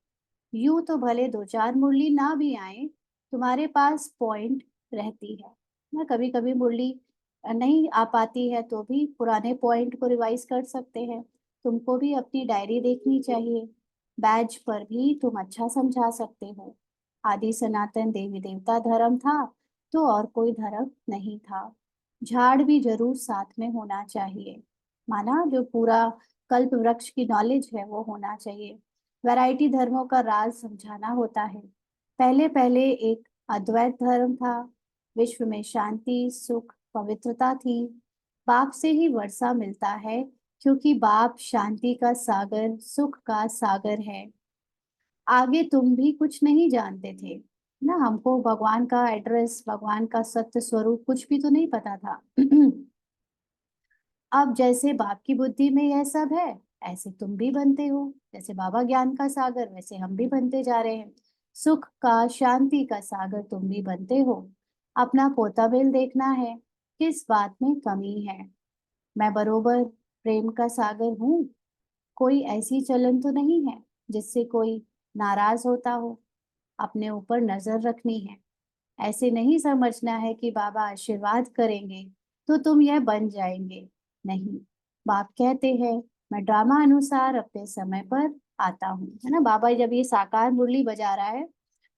यूं तो भले दो चार मुरली ना भी आए, तुम्हारे पास पॉइंट रहती है ना। कभी कभी मुरली नहीं आ पाती है तो भी पुराने पॉइंट को रिवाइज कर सकते हैं। तुमको भी अपनी डायरी देखनी चाहिए। बैच पर भी तुम अच्छा समझा सकते हो। आदि सनातन देवी देवता धर्म था तो और कोई धर्म नहीं था। झाड़ भी जरूर साथ में होना चाहिए। माना जो पूरा कल्प वृक्ष की नॉलेज है वो होना चाहिए। वैरायटी धर्मों का राज समझाना होता है। पहले पहले एक अद्वैत धर्म था। विश्व में शांति सुख पवित्रता थी। बाप से ही वर्षा मिलता है, क्योंकि बाप शांति का सागर सुख का सागर है। आगे तुम भी कुछ नहीं जानते थे ना। हमको भगवान का एड्रेस, भगवान का सत्य स्वरूप कुछ भी तो नहीं पता था। अब जैसे बाप की बुद्धि में यह सब है, ऐसे तुम भी बनते हो। जैसे बाबा ज्ञान का सागर, वैसे हम भी बनते जा रहे हैं। सुख का शांति का सागर तुम भी बनते हो। अपना पोता बिल देखना है, किस बात में कमी है। मैं बरोबर प्रेम का सागर हूँ। कोई ऐसी चलन तो नहीं है जिससे कोई नाराज होता हो। अपने ऊपर नजर रखनी है। ऐसे नहीं समझना है कि बाबा आशीर्वाद करेंगे तो तुम यह बन जाएंगे। नहीं, बाप कहते हैं मैं ड्रामा अनुसार अपने समय पर आता हूँ, है ना। बाबा जब ये साकार मुरली बजा रहा है,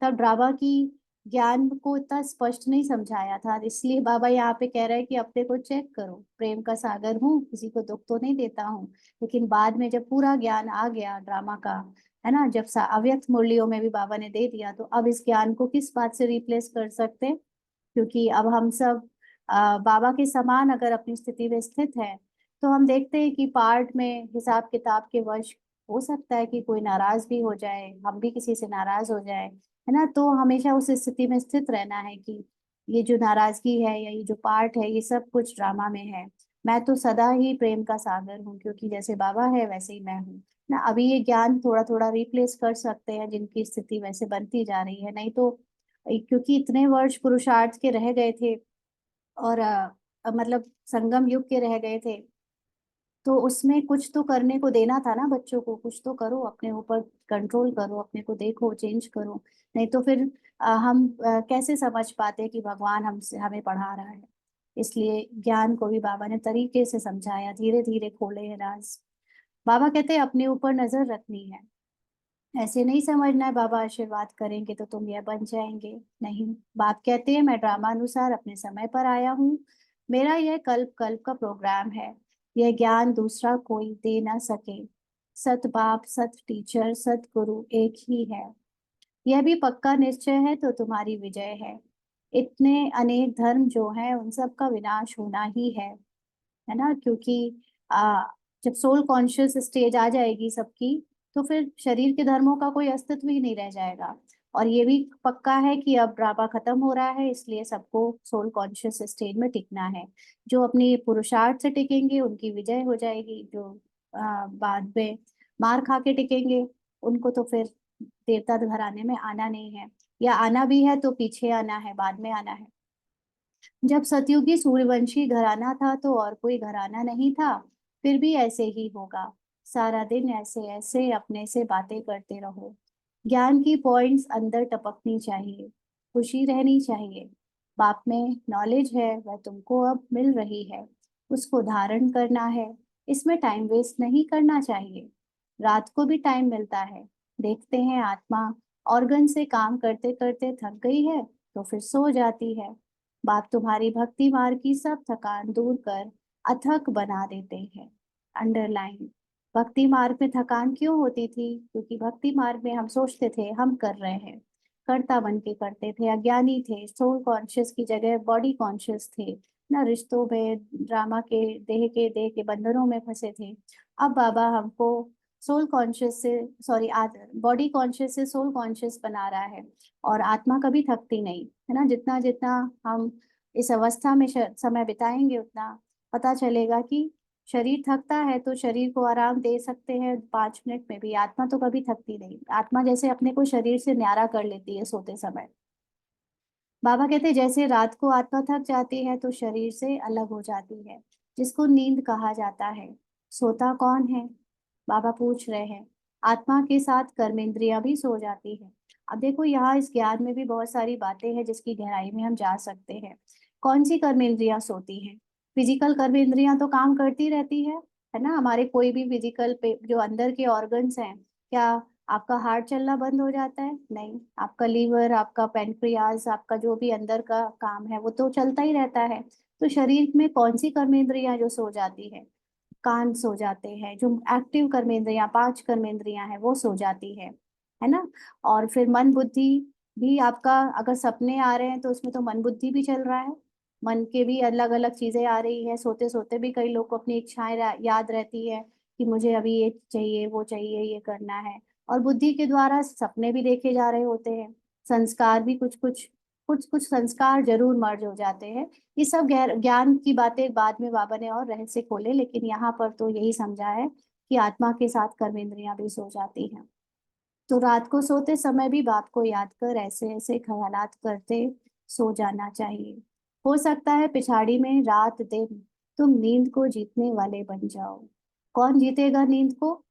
तब ड्रामा की ज्ञान को इतना स्पष्ट नहीं समझाया था, इसलिए बाबा यहाँ पे कह रहे हैं कि अपने को चेक करो। प्रेम का सागर हूँ, किसी को दुख तो नहीं देता हूँ। लेकिन बाद में जब पूरा ज्ञान आ गया ड्रामा का, है ना, जब अव्यक्त मुरलियों में भी बाबा ने दे दिया, तो अब इस ज्ञान को किस बात से रिप्लेस कर सकते हैं। क्योंकि अब हम सब बाबा के समान अगर अपनी स्थिति में स्थित है, तो हम देखते हैं कि पार्ट में हिसाब किताब के वश हो सकता है कि कोई नाराज भी हो जाए, हम भी किसी से नाराज हो जाए, है ना। तो हमेशा उस स्थिति में स्थित रहना है कि ये जो नाराजगी है या ये जो पार्ट है, ये सब कुछ ड्रामा में है। मैं तो सदा ही प्रेम का सागर हूँ, क्योंकि जैसे बाबा है वैसे ही मैं हूँ ना। अभी ये ज्ञान थोड़ा थोड़ा रिप्लेस कर सकते हैं जिनकी स्थिति वैसे बनती जा रही है। नहीं तो क्योंकि इतने वर्ष पुरुषार्थ के रह गए थे, और मतलब संगम युग के रह गए थे, तो उसमें कुछ तो करने को देना था ना बच्चों को। कुछ तो करो, अपने ऊपर कंट्रोल करो, अपने को देखो, चेंज करो। नहीं तो फिर हम कैसे समझ पाते कि भगवान हमसे हमें पढ़ा रहा है। इसलिए ज्ञान को भी बाबा ने तरीके से समझाया, धीरे धीरे खोले हैं राज। बाबा कहते हैं अपने ऊपर नजर रखनी है। ऐसे नहीं समझना है बाबा आशीर्वाद करेंगे तो तुम यह बन जाएंगे। नहीं, बाप कहते हैं मैं ड्रामा अनुसार अपने समय पर आया हूँ। मेरा यह कल्प कल्प का प्रोग्राम है। यह ज्ञान दूसरा कोई दे ना सके। सत बाप सत टीचर सत गुरु एक ही है। यह भी पक्का निश्चय है तो तुम्हारी विजय है। इतने अनेक धर्म जो हैं उन सब का विनाश होना ही है ना। क्योंकि आ, जब सोल कॉन्शियस स्टेज आ जाएगी सबकी, तो फिर शरीर के धर्मों का कोई अस्तित्व ही नहीं रह जाएगा। और ये भी पक्का है कि अब ड्रामा खत्म हो रहा है, इसलिए सबको सोल कॉन्शियस स्टेज में टिकना है। जो अपनी पुरुषार्थ से टिकेंगे उनकी विजय हो जाएगी। जो बाद में मार खा के टिकेंगे, उनको तो फिर देवता घराने में आना नहीं है, या आना भी है तो पीछे आना है, बाद में आना है। जब सतयुगी सूर्यवंशी घराना था तो और कोई घराना नहीं था। फिर भी ऐसे ही होगा। सारा दिन ऐसे ऐसे अपने से बातें करते रहो। ज्ञान की पॉइंट्स अंदर टपकनी चाहिए। खुशी रहनी चाहिए। बाप में नॉलेज है, वह तुमको अब मिल रही है। उसको धारण करना है। इसमें टाइम वेस्ट नहीं करना चाहिए। रात को भी टाइम मिलता है। देखते हैं आत्मा ऑर्गन से काम करते करते थक गई है तो फिर सो जाती है। बाप तुम्हारी भक्ति मार्ग की सब थकान दूर कर अथक बना देते हैं। अंडरलाइन। भक्ति मार्ग में थकान क्यों होती थी? क्योंकि भक्ति मार्ग में हम सोचते थे हम कर रहे हैं, कर्ता बन के करते थे, अज्ञानी थे, सोल कॉन्शियस की जगह बॉडी कॉन्शियस थे ना। रिश्तों में, ड्रामा के देह के बंधनों में फंसे थे। अब बाबा हमको सोल कॉन्शियस से, सॉरी, बॉडी कॉन्शियस से सोल कॉन्शियस बना रहा है। और आत्मा कभी थकती नहीं, है ना। जितना जितना हम इस अवस्था में समय बिताएंगे उतना पता चलेगा कि शरीर थकता है तो शरीर को आराम दे सकते हैं 5 मिनट में भी। आत्मा तो कभी थकती नहीं, आत्मा जैसे अपने को शरीर से न्यारा कर लेती है सोते समय। बाबा कहते हैं जैसे रात को आत्मा थक जाती है तो शरीर से अलग हो जाती है, जिसको नींद कहा जाता है। सोता कौन है? बाबा पूछ रहे हैं। आत्मा के साथ कर्मेंद्रियां भी सो जाती है। अब देखो यहाँ इस ज्ञान में भी बहुत सारी बातें हैं जिसकी गहराई में हम जा सकते हैं। कौन सी कर्मेंद्रियां सोती हैं? फिजिकल कर्मेंद्रियां तो काम करती रहती है ना। हमारे कोई भी फिजिकल पे जो अंदर के ऑर्गन्स हैं, क्या आपका हार्ट चलना बंद हो जाता है? नहीं। आपका लीवर, आपका पेनक्रियाज, आपका जो भी अंदर का काम है वो तो चलता ही रहता है। तो शरीर में कौन सी कर्मेंद्रियां जो सो जाती है? कान सो जाते हैं। जो एक्टिव कर्मेंद्रियां, 5 कर्मेंद्रियां हैं वो सो जाती है ना। और फिर मन बुद्धि भी आपका, अगर सपने आ रहे हैं तो उसमें तो मन बुद्धि भी चल रहा है। मन के भी अलग अलग चीजें आ रही है। सोते सोते भी कई लोग को अपनी इच्छाएं याद रहती है कि मुझे अभी ये चाहिए, वो चाहिए, ये करना है। और बुद्धि के द्वारा सपने भी देखे जा रहे होते हैं। संस्कार भी कुछ कुछ संस्कार जरूर मर्ज हो जाते हैं। ये सब ज्ञान की बातें बाद में बाबा ने और रहस्य खोले, लेकिन यहाँ पर तो यही समझा है कि आत्मा के साथ कर्मेंद्रियां भी सो जाती हैं। तो रात को सोते समय भी बाप को याद कर ऐसे ऐसे ख्यालात करते सो जाना चाहिए। हो सकता है पिछाड़ी में रात दिन तुम नींद को जीतने वाले बन जाओ। कौन जीतेगा नींद को?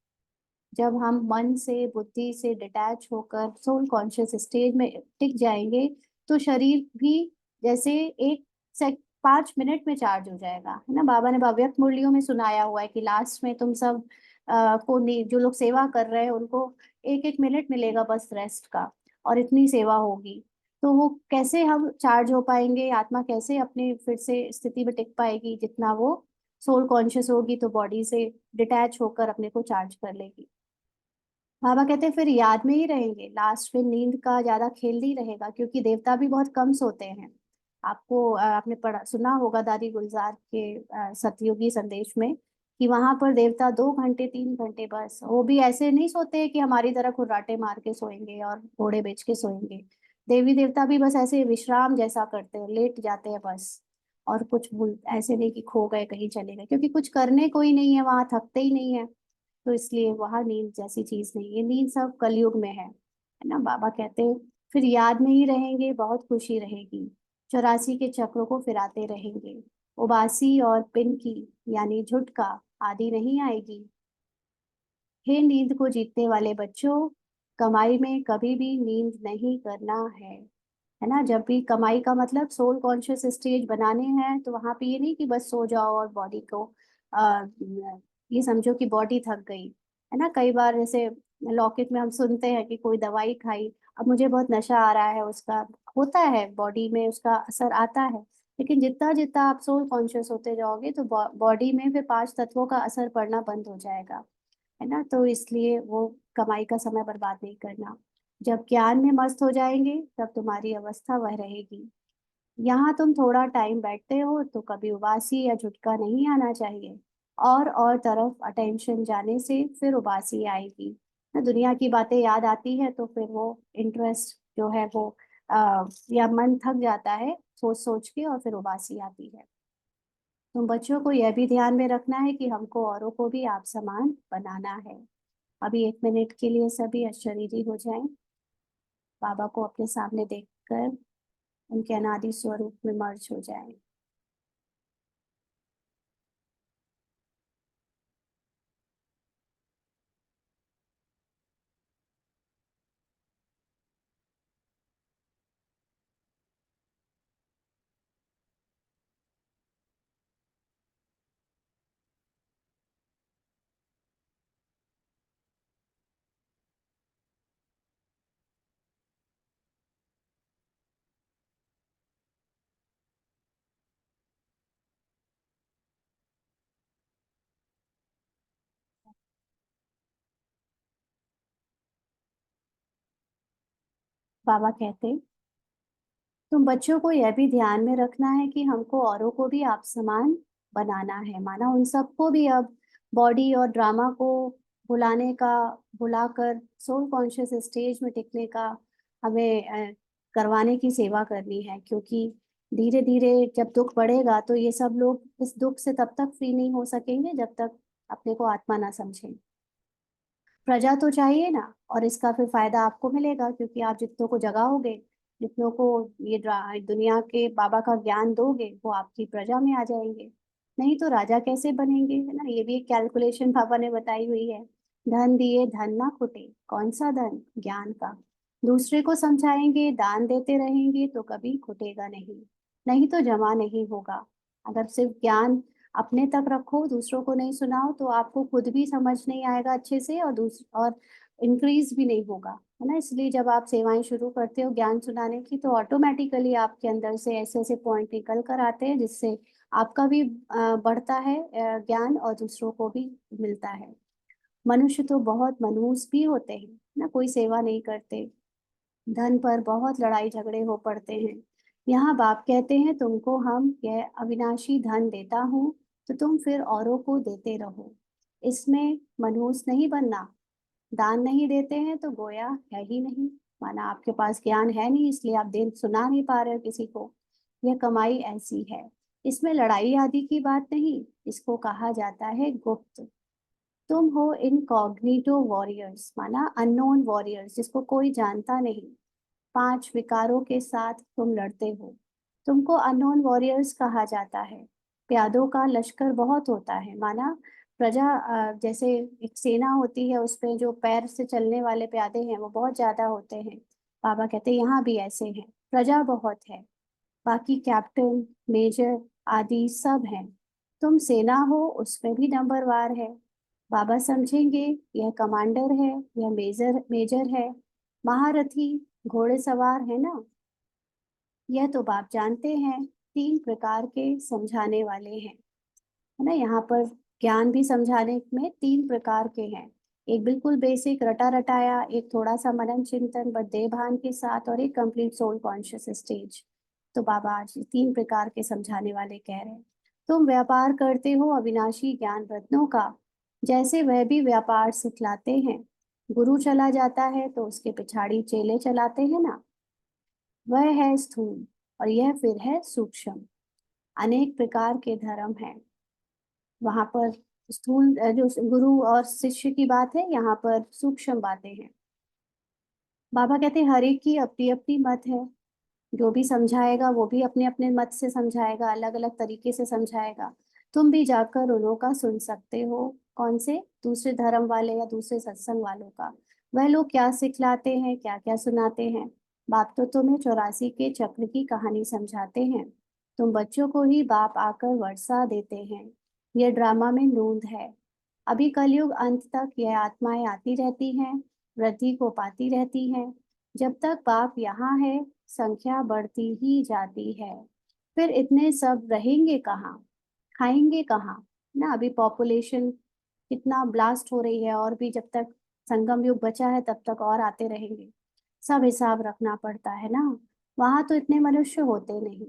जब हम मन से, बुद्धि से डिटैच होकर सोल कॉन्शियस स्टेज में टिक जाएंगे तो शरीर भी जैसे एक से 5 मिनट में चार्ज हो जाएगा, है ना। बाबा ने अव्यक्त मुरलियों में सुनाया हुआ है कि लास्ट में तुम सब जो लोग सेवा कर रहे हैं उनको 1 1 मिनट मिलेगा बस रेस्ट का, और इतनी सेवा होगी। तो वो कैसे हम चार्ज हो पाएंगे? आत्मा कैसे अपने फिर से स्थिति में टिक पाएगी? जितना वो सोल कॉन्शियस होगी तो बॉडी से डिटैच होकर अपने को चार्ज कर लेगी। बाबा कहते हैं फिर याद में ही रहेंगे। लास्ट में नींद का ज्यादा खेल नहीं रहेगा, क्योंकि देवता भी बहुत कम सोते हैं। आपको आपने पढ़ा सुना होगा दादी गुलजार के सतयुगी संदेश में कि वहां पर देवता 2 घंटे 3 घंटे बस, वो भी ऐसे नहीं सोते कि हमारी तरह खुर्राटे मार के सोएंगे और घोड़े बेच के सोएंगे। देवी देवता भी बस ऐसे विश्राम जैसा करते हैं, लेट जाते हैं बस। और कुछ भूल ऐसे नहीं कि खो गए कहीं चले गए, क्योंकि कुछ करने कोई नहीं है वहां, थकते ही नहीं है। तो इसलिए वहां नींद जैसी चीज नहीं है। नींद सब कलयुग में है ना। बाबा कहते हैं फिर याद में ही रहेंगे, बहुत खुशी रहेगी। 84 के चक्रों को फिराते रहेंगे। उबासी और पिन की यानी झुटका आदि नहीं आएगी। हे नींद को जीतने वाले बच्चों, कमाई में कभी भी नींद नहीं करना है ना। जब भी कमाई का मतलब सोल कॉन्शियस स्टेज बनाने हैं तो वहां पे ये नहीं कि बस सो जाओ और बॉडी को आ, ये समझो कि बॉडी थक गई, है ना। कई बार जैसे लौकिक में हम सुनते हैं कि कोई दवाई खाई, अब मुझे बहुत नशा आ रहा है, उसका होता है बॉडी में, उसका असर आता है। लेकिन जितना जितना आप सोल कॉन्शियस होते जाओगे तो बॉडी में फिर 5 तत्वों का असर पड़ना बंद हो जाएगा, है ना। तो इसलिए वो कमाई का समय बर्बाद नहीं करना। जब ज्ञान में मस्त हो जाएंगे तब तुम्हारी अवस्था वह रहेगी। यहाँ तुम थोड़ा टाइम बैठते हो तो कभी उबासी या झुटका नहीं आना चाहिए। और तरफ अटेंशन जाने से फिर उबासी आएगी ना। दुनिया की बातें याद आती है तो फिर वो इंटरेस्ट जो है वो या मन थक जाता है सोच सोच के, और फिर उबासी आती है। तुम बच्चों को यह भी ध्यान में रखना है कि हमको औरों को भी आप समान बनाना है। अभी 1 मिनट के लिए सभी अशरीरी हो जाएं। बाबा को अपने सामने देखकर उनके अनादि स्वरूप में मर्ज हो जाएं। बाबा कहते, तुम बच्चों को यह भी ध्यान में रखना है कि हमको औरों को भी आप समान बनाना है। माना उन सबको भी अब बॉडी और ड्रामा को भुलाने का, भुलाकर सोल कॉन्शियस स्टेज में टिकने का हमें करवाने की सेवा करनी है। क्योंकि धीरे धीरे जब दुख बढ़ेगा तो ये सब लोग इस दुख से तब तक फ्री नहीं हो सकेंगे जब तक अपने को आत्मा ना समझें। प्रजा तो चाहिए ना, और इसका फिर फायदा आपको मिलेगा क्योंकि आप जितनों को जगाओगे, जितनों को ये दुनिया के बाबा का ज्ञान दोगे, वो आपकी प्रजा में आ जाएंगे। नहीं तो राजा कैसे बनेंगे, है ना। ये भी एक कैलकुलेशन बाबा ने बताई हुई है। धन दिए धन ना खुटे, कौन सा धन, ज्ञान का। दूसरे को समझाएंगे, दान देते रहेंगे तो कभी खुटेगा नहीं, नहीं तो जमा नहीं होगा। अगर सिर्फ ज्ञान अपने तक रखो, दूसरों को नहीं सुनाओ, तो आपको खुद भी समझ नहीं आएगा अच्छे से, और इंक्रीज भी नहीं होगा, है ना। इसलिए जब आप सेवाएं शुरू करते हो ज्ञान सुनाने की, तो ऑटोमेटिकली आपके अंदर से ऐसे ऐसे पॉइंट निकल कर आते हैं जिससे आपका भी बढ़ता है ज्ञान, और दूसरों को भी मिलता है। मनुष्य तो बहुत मनहूस भी होते हैं ना, कोई सेवा नहीं करते, धन पर बहुत लड़ाई झगड़े हो पड़ते हैं। यहाँ बाप कहते हैं, तुमको हम यह अविनाशी धन देता हूँ, तो तुम फिर औरों को देते रहो। इसमें मनहूस नहीं बनना। दान नहीं देते हैं तो गोया है ही नहीं, माना आपके पास ज्ञान है नहीं, इसलिए आप दे सुना नहीं पा रहे हो किसी को। यह कमाई ऐसी है, इसमें लड़ाई आदि की बात नहीं, इसको कहा जाता है गुप्त। तुम हो इनकॉग्निटो वॉरियर्स, माना अननोन वॉरियर्स, जिसको कोई जानता नहीं। 5 विकारों के साथ तुम लड़ते हो, तुमको अननोन वॉरियर्स कहा जाता है। प्यादों का लश्कर बहुत होता है, माना प्रजा, जैसे एक सेना होती है, उसपे जो पैर से चलने वाले प्यादे हैं वो बहुत ज्यादा होते हैं। बाबा कहते हैं यहाँ भी ऐसे हैं, प्रजा बहुत है। बाकी कैप्टन, मेजर आदि सब हैं। तुम सेना हो, उसमें भी नंबरवार है। बाबा समझेंगे, यह कमांडर है, यह मेजर मेजर है। महारथी, घोड़े सवार है ना। यह तो बाप जानते हैं, 3 प्रकार के समझाने वाले हैं, है ना। यहाँ पर ज्ञान भी समझाने में 3 प्रकार के हैं। एक बिल्कुल बेसिक रटा रटाया, एक थोड़ा सा मनन चिंतन बट देह भान के साथ, और एक कंप्लीट सोल कॉन्शियस स्टेज। तो बाबा आज 3 प्रकार के समझाने वाले कह रहे हैं। तुम व्यापार करते हो अविनाशी ज्ञान रत्नों का, जैसे वह भी व्यापार सिखलाते हैं। गुरु चला जाता है तो उसके पिछाड़ी चेले चलाते हैं ना। वह है स्थूल, और यह फिर है सूक्ष्म। अनेक प्रकार के धर्म हैं। वहां पर स्थूल जो गुरु और शिष्य की बात है, यहाँ पर सूक्ष्म बातें हैं। बाबा कहते हैं हर एक की अपनी अपनी मत है, जो भी समझाएगा वो भी अपने अपने मत से समझाएगा, अलग अलग तरीके से समझाएगा। तुम भी जाकर उन्हों का सुन सकते हो। कौन से, दूसरे धर्म वाले या दूसरे सत्संग वालों का। वह लोग क्या सिखलाते हैं, क्या क्या सुनाते हैं। बाप तो तुम्हें 84 के चक्र की कहानी समझाते हैं। तुम बच्चों को ही बाप आकर वर्षा देते हैं। यह ड्रामा में नूंद है। अभी कलयुग अंत तक यह आत्माएं आती रहती हैं, वृद्धि को पाती रहती हैं। जब तक बाप यहाँ है, संख्या बढ़ती ही जाती है। फिर इतने सब रहेंगे कहाँ, खाएंगे कहाँ, ना। अभी पॉपुलेशन कितना ब्लास्ट हो रही है, और भी जब तक संगम युग बचा है तब तक और आते रहेंगे। सब हिसाब रखना पड़ता है ना। वहां तो इतने मनुष्य होते नहीं,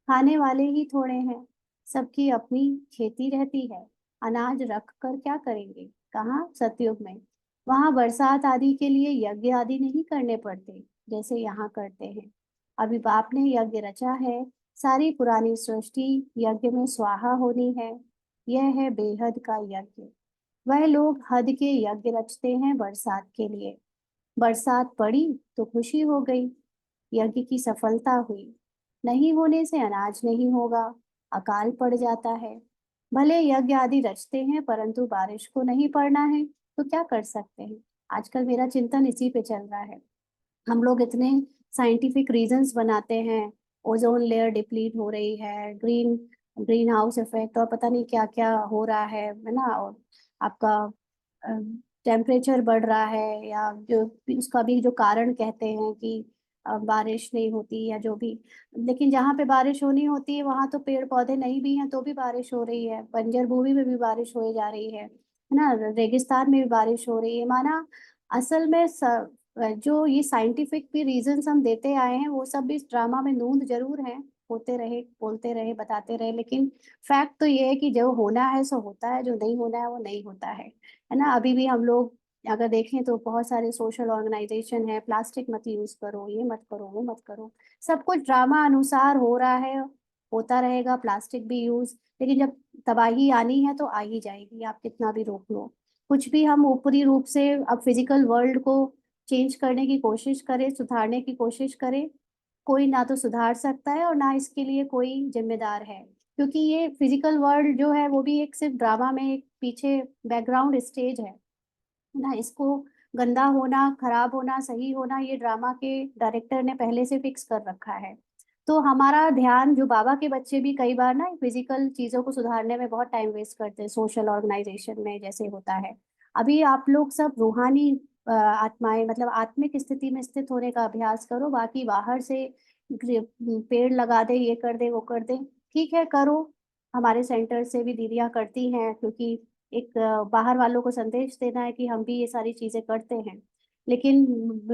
खाने वाले ही थोड़े हैं। सबकी अपनी खेती रहती है, अनाज रख कर क्या करेंगे। कहाँ, सतयुग में। वहां बरसात आदि के लिए यज्ञ आदि नहीं करने पड़ते जैसे यहाँ करते हैं। अभी बाप ने यज्ञ रचा है, सारी पुरानी सृष्टि यज्ञ में स्वाहा होनी है। यह है बेहद का यज्ञ। वह लोग हद के यज्ञ रचते हैं बरसात के लिए। बरसात पड़ी तो खुशी हो गई, यज्ञ की सफलता हुई। नहीं होने से अनाज नहीं होगा, अकाल पड़ जाता है। भले यज्ञ आदि रचते हैं परंतु बारिश को नहीं पड़ना है, तो क्या कर सकते हैं। आजकल मेरा चिंतन इसी पे चल रहा है। हम लोग इतने साइंटिफिक रीजंस बनाते हैं, ओजोन लेयर डिप्लीट हो रही है, ग्रीन हाउस इफेक्ट, और पता नहीं क्या क्या हो रहा है ना। और आपका टेम्परेचर बढ़ रहा है, या जो उसका भी जो कारण कहते हैं कि बारिश नहीं होती या जो भी। लेकिन जहाँ पे बारिश होनी होती है वहां तो पेड़ पौधे नहीं भी हैं तो भी बारिश हो रही है, बंजर भूमि में भी बारिश हो जा रही है ना, रेगिस्तान में भी बारिश हो रही है। माना असल में जो ये साइंटिफिक भी रीजंस हम देते आए हैं, वो सब भी इस ड्रामा में नूंद जरूर है। होते रहे, बोलते रहे, बताते रहे, लेकिन फैक्ट तो ये है कि जो होना है सो होता है, जो नहीं होना है वो नहीं होता है ना। अभी भी हम लोग अगर देखें तो बहुत सारे सोशल ऑर्गेनाइजेशन है, प्लास्टिक मत यूज करो, ये मत करो, वो मत करो, सब कुछ ड्रामा अनुसार हो रहा है, होता रहेगा, प्लास्टिक भी यूज। लेकिन जब तबाही आनी है तो आ ही जाएगी, आप कितना भी रोक लो। कुछ भी हम ऊपरी रूप से अब फिजिकल वर्ल्ड को चेंज करने की कोशिश करें, सुधारने की कोशिश करें, कोई ना तो सुधार सकता है और ना इसके लिए कोई जिम्मेदार है। क्योंकि ये फिजिकल वर्ल्ड जो है वो भी एक सिर्फ ड्रामा में एक पीछे बैकग्राउंड स्टेज है ना। इसको गंदा होना, खराब होना, सही होना, ये ड्रामा के डायरेक्टर ने पहले से फिक्स कर रखा है। तो हमारा ध्यान, जो बाबा के बच्चे भी कई बार ना फिजिकल चीजों को सुधारने में बहुत टाइम वेस्ट करते हैं, सोशल ऑर्गेनाइजेशन में जैसे होता है। अभी आप लोग सब रूहानी आत्माएं, मतलब आत्मिक स्थिति में स्थित होने का अभ्यास करो। बाकी बाहर से पेड़ लगा दे, ये कर दे, वो कर दे, ठीक है करो। हमारे सेंटर से भी दीदियां करती हैं, क्योंकि एक बाहर वालों को संदेश देना है कि हम भी ये सारी चीजें करते हैं। लेकिन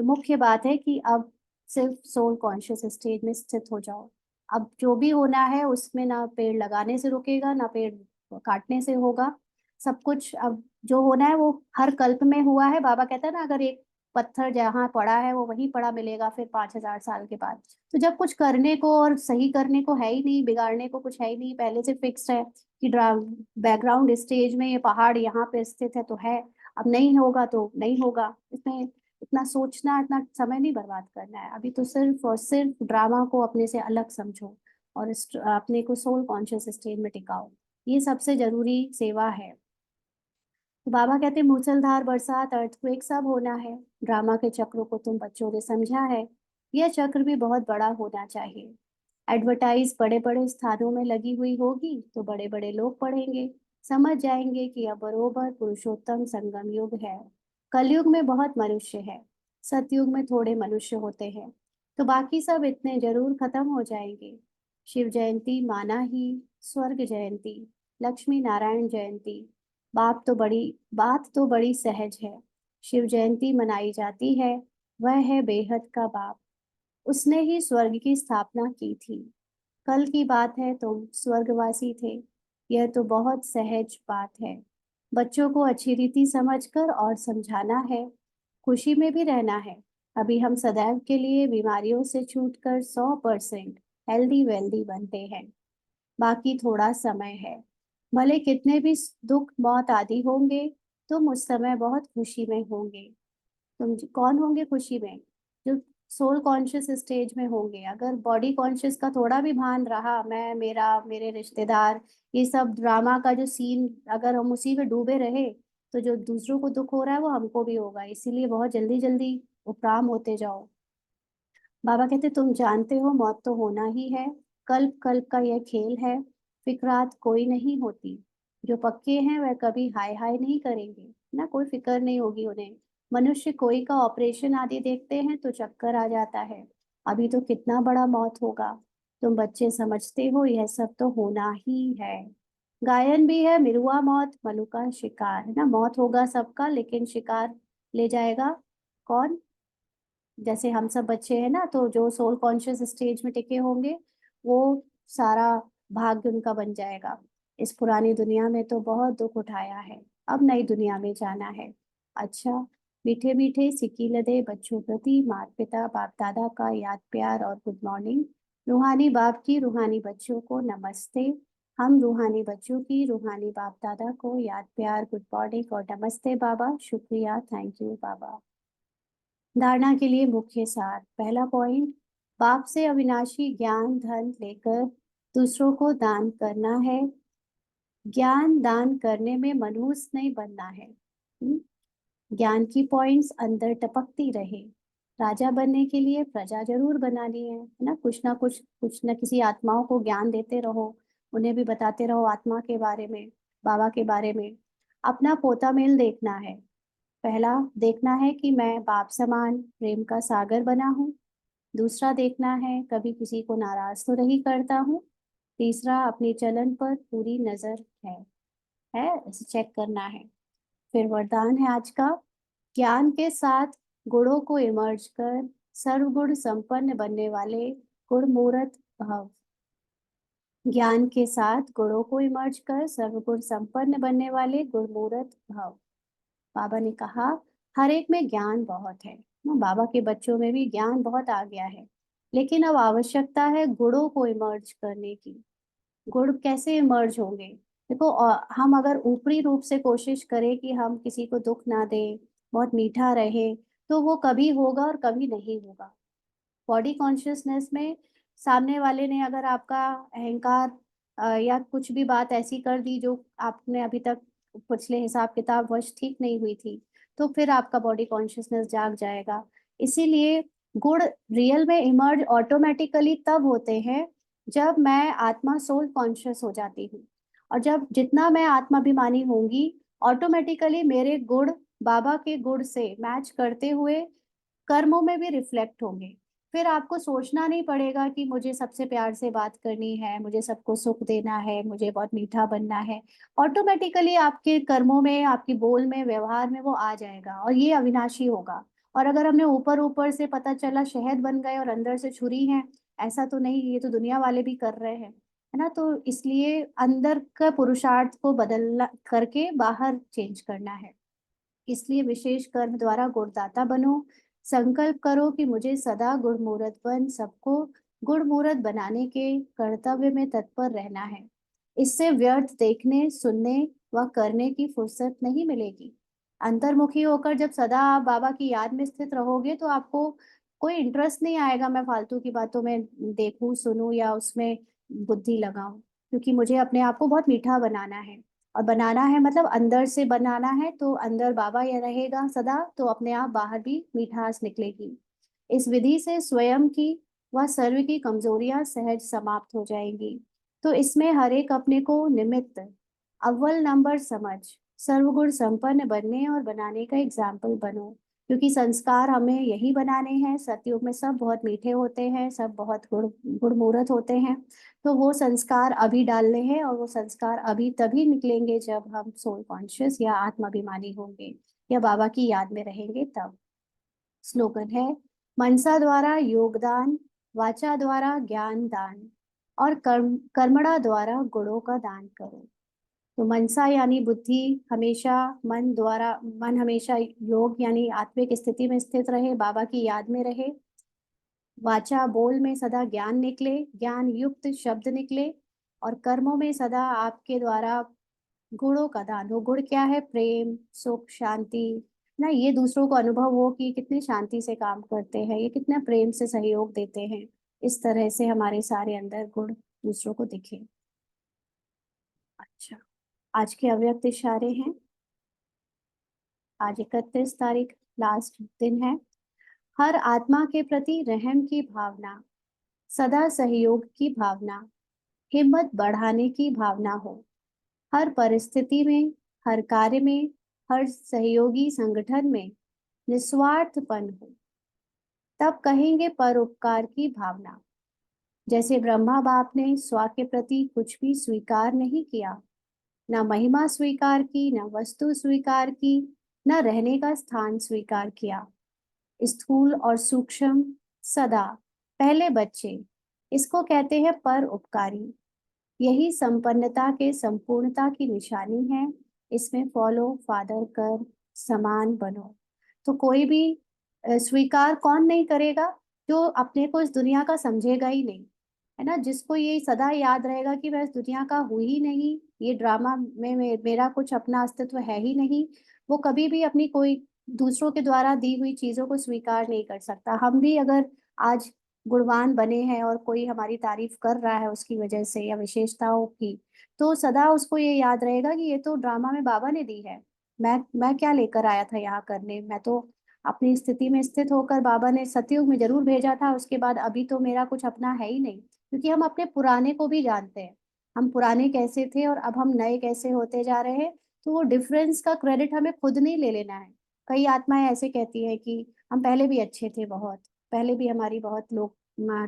मुख्य बात है कि अब सिर्फ सोल कॉन्शियस स्टेज में स्थित हो जाओ। अब जो भी होना है उसमें ना पेड़ लगाने से रुकेगा, ना पेड़ काटने से होगा। सब कुछ अब जो होना है वो हर कल्प में हुआ है। बाबा कहता है ना, अगर एक पत्थर जहाँ पड़ा है वो वहीं पड़ा मिलेगा फिर 5,000 साल के बाद। तो जब कुछ करने को और सही करने को है ही नहीं, बिगाड़ने को कुछ है ही नहीं, पहले से फिक्स है कि बैकग्राउंड स्टेज में ये पहाड़ यहाँ पे स्थित है तो है। अब नहीं होगा तो नहीं होगा, इसमें इतना सोचना, इतना समय नहीं बर्बाद करना है। अभी तो सिर्फ और सिर्फ ड्रामा को अपने से अलग समझो और अपने को सोल कॉन्शियस स्टेज में टिकाओ। ये सबसे जरूरी सेवा है। तो बाबा कहते हैं मूसलधार बरसात, अर्थक्वेक सब होना है। ड्रामा के चक्रों को तुम बच्चों ने समझा है, यह चक्र भी बहुत बड़ा होना चाहिए। एडवर्टाइज बड़े बड़े स्थानों में लगी हुई होगी तो बड़े बड़े लोग पढ़ेंगे, समझ जाएंगे कि अब बरोबर पुरुषोत्तम संगम युग है। कलयुग में बहुत मनुष्य है, सतयुग में थोड़े मनुष्य होते हैं, तो बाकी सब इतने जरूर खत्म हो जाएंगे। शिव जयंती माना ही स्वर्ग जयंती, लक्ष्मी नारायण जयंती, बात तो बड़ी सहज है। शिव जयंती मनाई जाती है, वह है बेहद का बाप, उसने ही स्वर्ग की स्थापना की थी। कल की बात है, तुम स्वर्गवासी थे, यह तो बहुत सहज बात है। बच्चों को अच्छी रीति समझकर और समझाना है, खुशी में भी रहना है। अभी हम सदैव के लिए बीमारियों से छूटकर 100% हेल्दी वेल्दी बनते हैं। बाकी थोड़ा समय है, भले कितने भी दुख मौत आदि होंगे, तुम उस समय बहुत खुशी में होंगे। तुम कौन होंगे खुशी में? जो सोल कॉन्शियस स्टेज में होंगे। अगर बॉडी कॉन्शियस का थोड़ा भी भान रहा, मैं, मेरा, मेरे रिश्तेदार, ये सब ड्रामा का जो सीन, अगर हम उसी में डूबे रहे तो जो दूसरों को दुख हो रहा है वो हमको भी होगा। इसीलिए बहुत जल्दी जल्दी उपराम होते जाओ। बाबा कहते तुम जानते हो मौत तो होना ही है, कल्प कल्प का यह खेल है, फिक्रात कोई नहीं होती। जो पक्के हैं वह कभी हाय हाय नहीं करेंगे ना, कोई फिक्र नहीं होगी उन्हें। मनुष्य कोई का ऑपरेशन आदि देखते हैं तो चक्कर आ जाता है, अभी तो कितना बड़ा मौत होगा। तुम बच्चे समझते हो यह सब तो होना ही है। गायन भी है, मिरुआ मौत मलुका शिकार, है ना। मौत होगा सबका, लेकिन शिकार ले जाएगा कौन? जैसे हम सब बच्चे हैं ना, तो जो सोल कॉन्शियस स्टेज में टिके होंगे वो सारा भाग्य उनका बन जाएगा। इस पुरानी दुनिया में तो बहुत दुख उठाया है, अब नई दुनिया में जाना है। अच्छा, मीठे मीठे सिक्की लदे बच्चों प्रति माता पिता बाप दादा का याद प्यार और गुड मॉर्निंग। रूहानी बाप की रूहानी बच्चों को नमस्ते। हम रूहानी बच्चों की रूहानी बाप दादा को याद प्यार, गुड मॉर्निंग और नमस्ते बाबा, शुक्रिया, थैंक यू बाबा। धारणा के लिए मुख्य सार। पहला पॉइंट, बाप से अविनाशी ज्ञान धन लेकर दूसरों को दान करना है। ज्ञान दान करने में मनहूस नहीं बनना है। ज्ञान की पॉइंट्स अंदर टपकती रहे। राजा बनने के लिए प्रजा जरूर बनानी है ना। कुछ ना किसी आत्माओं को ज्ञान देते रहो, उन्हें भी बताते रहो आत्मा के बारे में, बाबा के बारे में। अपना पोता मेल देखना है। पहला देखना है कि मैं बाप समान प्रेम का सागर बना हूँ। दूसरा देखना है कभी किसी को नाराज तो नहीं करता हूँ। तीसरा अपनी चलन पर पूरी नजर है इसे चेक करना है। फिर वरदान है आज का, ज्ञान के साथ गुणों को इमर्ज कर सर्वगुण संपन्न बनने वाले गुणमूर्त भव। ज्ञान के साथ गुणों को इमर्ज कर सर्वगुण संपन्न बनने वाले गुणमूर्त भव। बाबा ने कहा हर एक में ज्ञान बहुत है ना, बाबा के बच्चों में भी ज्ञान बहुत आ गया है। लेकिन अब आवश्यकता है गुणों को इमर्ज करने की। गुण कैसे इमर्ज होंगे? देखो, हम अगर ऊपरी रूप से कोशिश करें कि हम किसी को दुख ना दें, बहुत मीठा रहे, तो वो कभी होगा और कभी नहीं होगा। बॉडी कॉन्शियसनेस में सामने वाले ने अगर आपका अहंकार या कुछ भी बात ऐसी कर दी जो आपने अभी तक पिछले हिसाब किताब वश ठीक नहीं हुई थी, तो फिर आपका बॉडी कॉन्शियसनेस जाग जाएगा। इसीलिए गुण रियल में इमर्ज ऑटोमेटिकली तब होते हैं जब मैं आत्मा सोल कॉन्शियस हो जाती हूँ। और जब जितना मैं आत्माभिमानी होंगी, ऑटोमेटिकली मेरे गुण बाबा के गुण से मैच करते हुए कर्मों में भी रिफ्लेक्ट होंगे। फिर आपको सोचना नहीं पड़ेगा कि मुझे सबसे प्यार से बात करनी है, मुझे सबको सुख देना है, मुझे बहुत मीठा बनना है। ऑटोमेटिकली आपके कर्मों में, आपकी बोल में, व्यवहार में वो आ जाएगा और ये अविनाशी होगा। और अगर हमने ऊपर ऊपर से पता चला शहद बन गए और अंदर से छुरी है, ऐसा तो नहीं, ये तो दुनिया वाले भी कर रहे हैं, है ना। तो इसलिए अंदर का पुरुषार्थ को बदलना करके बाहर चेंज करना है। इसलिए विशेष कर्म द्वारा गुणदाता बनो। संकल्प करो कि मुझे सदा गुणमूर्त बन सबको गुणमूर्त बनाने के कर्तव्य में तत्पर रहना है। इससे व्यर्थ देखने, सुनने व करने की फुर्सत नहीं मिलेगी। अंतर्मुखी होकर जब सदा आप बाबा की याद में स्थित रहोगे तो आपको कोई इंटरेस्ट नहीं आएगा मैं फालतू की बातों में देखूं, सुनूं या उसमें बुद्धि लगाऊं। क्योंकि मुझे अपने आप को बहुत मीठा बनाना है। और बनाना है मतलब अंदर से बनाना है, तो अंदर बाबा ये रहेगा सदा, तो अपने आप बाहर भी मिठास निकलेगी। इस विधि से स्वयं की व सर्व की कमजोरियां सहज समाप्त हो जाएंगी। तो इसमें हर एक अपने को निमित्त, अव्वल नंबर समझ, सर्वगुण संपन्न बनने और बनाने का एग्जाम्पल बनो। क्योंकि संस्कार हमें यही बनाने हैं। सतयुग में सब बहुत मीठे होते हैं, सब बहुत गुणमूर्त होते हैं। तो वो संस्कार अभी डालने हैं और वो संस्कार अभी तभी निकलेंगे जब हम सोल कॉन्शियस या आत्माभिमानी होंगे या बाबा की याद में रहेंगे तब। स्लोगन है, मनसा द्वारा योगदान, वाचा द्वारा ज्ञान दान और कर्मणा द्वारा गुणों का दान करो। तो मनसा यानी बुद्धि, हमेशा मन द्वारा, मन हमेशा योग यानी आत्मिक स्थिति में स्थित रहे, बाबा की याद में रहे। वाचा बोल में सदा ज्ञान निकले, ज्ञान युक्त शब्द निकले। और कर्मों में सदा आपके द्वारा गुणों का दान हो। गुण क्या है? प्रेम, सुख, शांति ना। ये दूसरों को अनुभव हो कि कितने शांति से काम करते हैं, ये कितना प्रेम से सहयोग देते हैं। इस तरह से हमारे सारे अंदर गुण दूसरों को दिखे। अच्छा, आज के अव्यक्त इशारे हैं। आज 31 तारीख, लास्ट दिन है। हर आत्मा के प्रति रहम की भावना, सदा सहयोग की भावना, हिम्मत बढ़ाने की भावना हो। हर परिस्थिति में, हर कार्य में, हर सहयोगी संगठन में निस्वार्थपन हो। तब कहेंगे परोपकार की भावना। जैसे ब्रह्मा बाप ने स्व के प्रति कुछ भी स्वीकार नहीं किया, न महिमा स्वीकार की, न वस्तु स्वीकार की, न रहने का स्थान स्वीकार किया। स्थूल और सूक्ष्म सदा पहले बच्चे, इसको कहते हैं पर उपकारी। यही संपन्नता के संपूर्णता की निशानी है। इसमें फॉलो फादर कर समान बनो। तो कोई भी स्वीकार कौन नहीं करेगा? जो अपने को इस दुनिया का समझेगा ही नहीं, है ना। जिसको ये सदा याद रहेगा कि मैं इस दुनिया का हूँ ही नहीं, ये ड्रामा में मेरा कुछ अपना अस्तित्व है ही नहीं, वो कभी भी अपनी कोई दूसरों के द्वारा दी हुई चीजों को स्वीकार नहीं कर सकता। हम भी अगर आज गुणवान बने हैं और कोई हमारी तारीफ कर रहा है उसकी वजह से या विशेषताओं की, तो सदा उसको ये याद रहेगा कि ये तो ड्रामा में बाबा ने दी है। मैं क्या लेकर आया था यहाँ करने? मैं तो अपनी स्थिति में स्थित होकर, बाबा ने सतयुग में जरूर भेजा था, उसके बाद अभी तो मेरा कुछ अपना है ही नहीं। क्योंकि हम अपने पुराने को भी जानते हैं, हम पुराने कैसे थे और अब हम नए कैसे होते जा रहे हैं। तो वो डिफरेंस का क्रेडिट हमें खुद नहीं ले लेना है। कई आत्माएं ऐसे कहती है कि हम पहले भी अच्छे थे बहुत, पहले भी हमारी बहुत लोग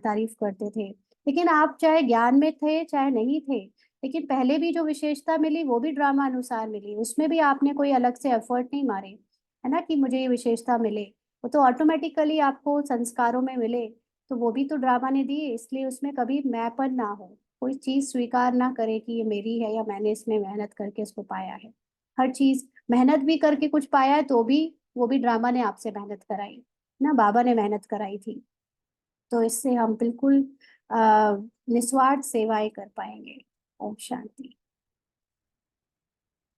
तारीफ करते थे। लेकिन आप चाहे ज्ञान में थे चाहे नहीं थे, लेकिन पहले भी जो विशेषता मिली वो भी ड्रामा अनुसार मिली, उसमें भी आपने कोई अलग से एफर्ट नहीं मारे, है ना, कि मुझे ये विशेषता मिले। वो तो ऑटोमेटिकली आपको संस्कारों में मिले। तो वो भी तो ड्रामा ने दिए, इसलिए उसमें कभी मैंपन ना हो। कोई चीज स्वीकार ना करे कि ये मेरी है या मैंने इसमें मेहनत करके इसको पाया है। हर चीज मेहनत भी करके कुछ पाया है तो भी वो भी ड्रामा ने आपसे मेहनत कराई ना, बाबा ने मेहनत कराई थी। तो इससे हम बिल्कुल निस्वार्थ सेवाएं कर पाएंगे। ओम शांति।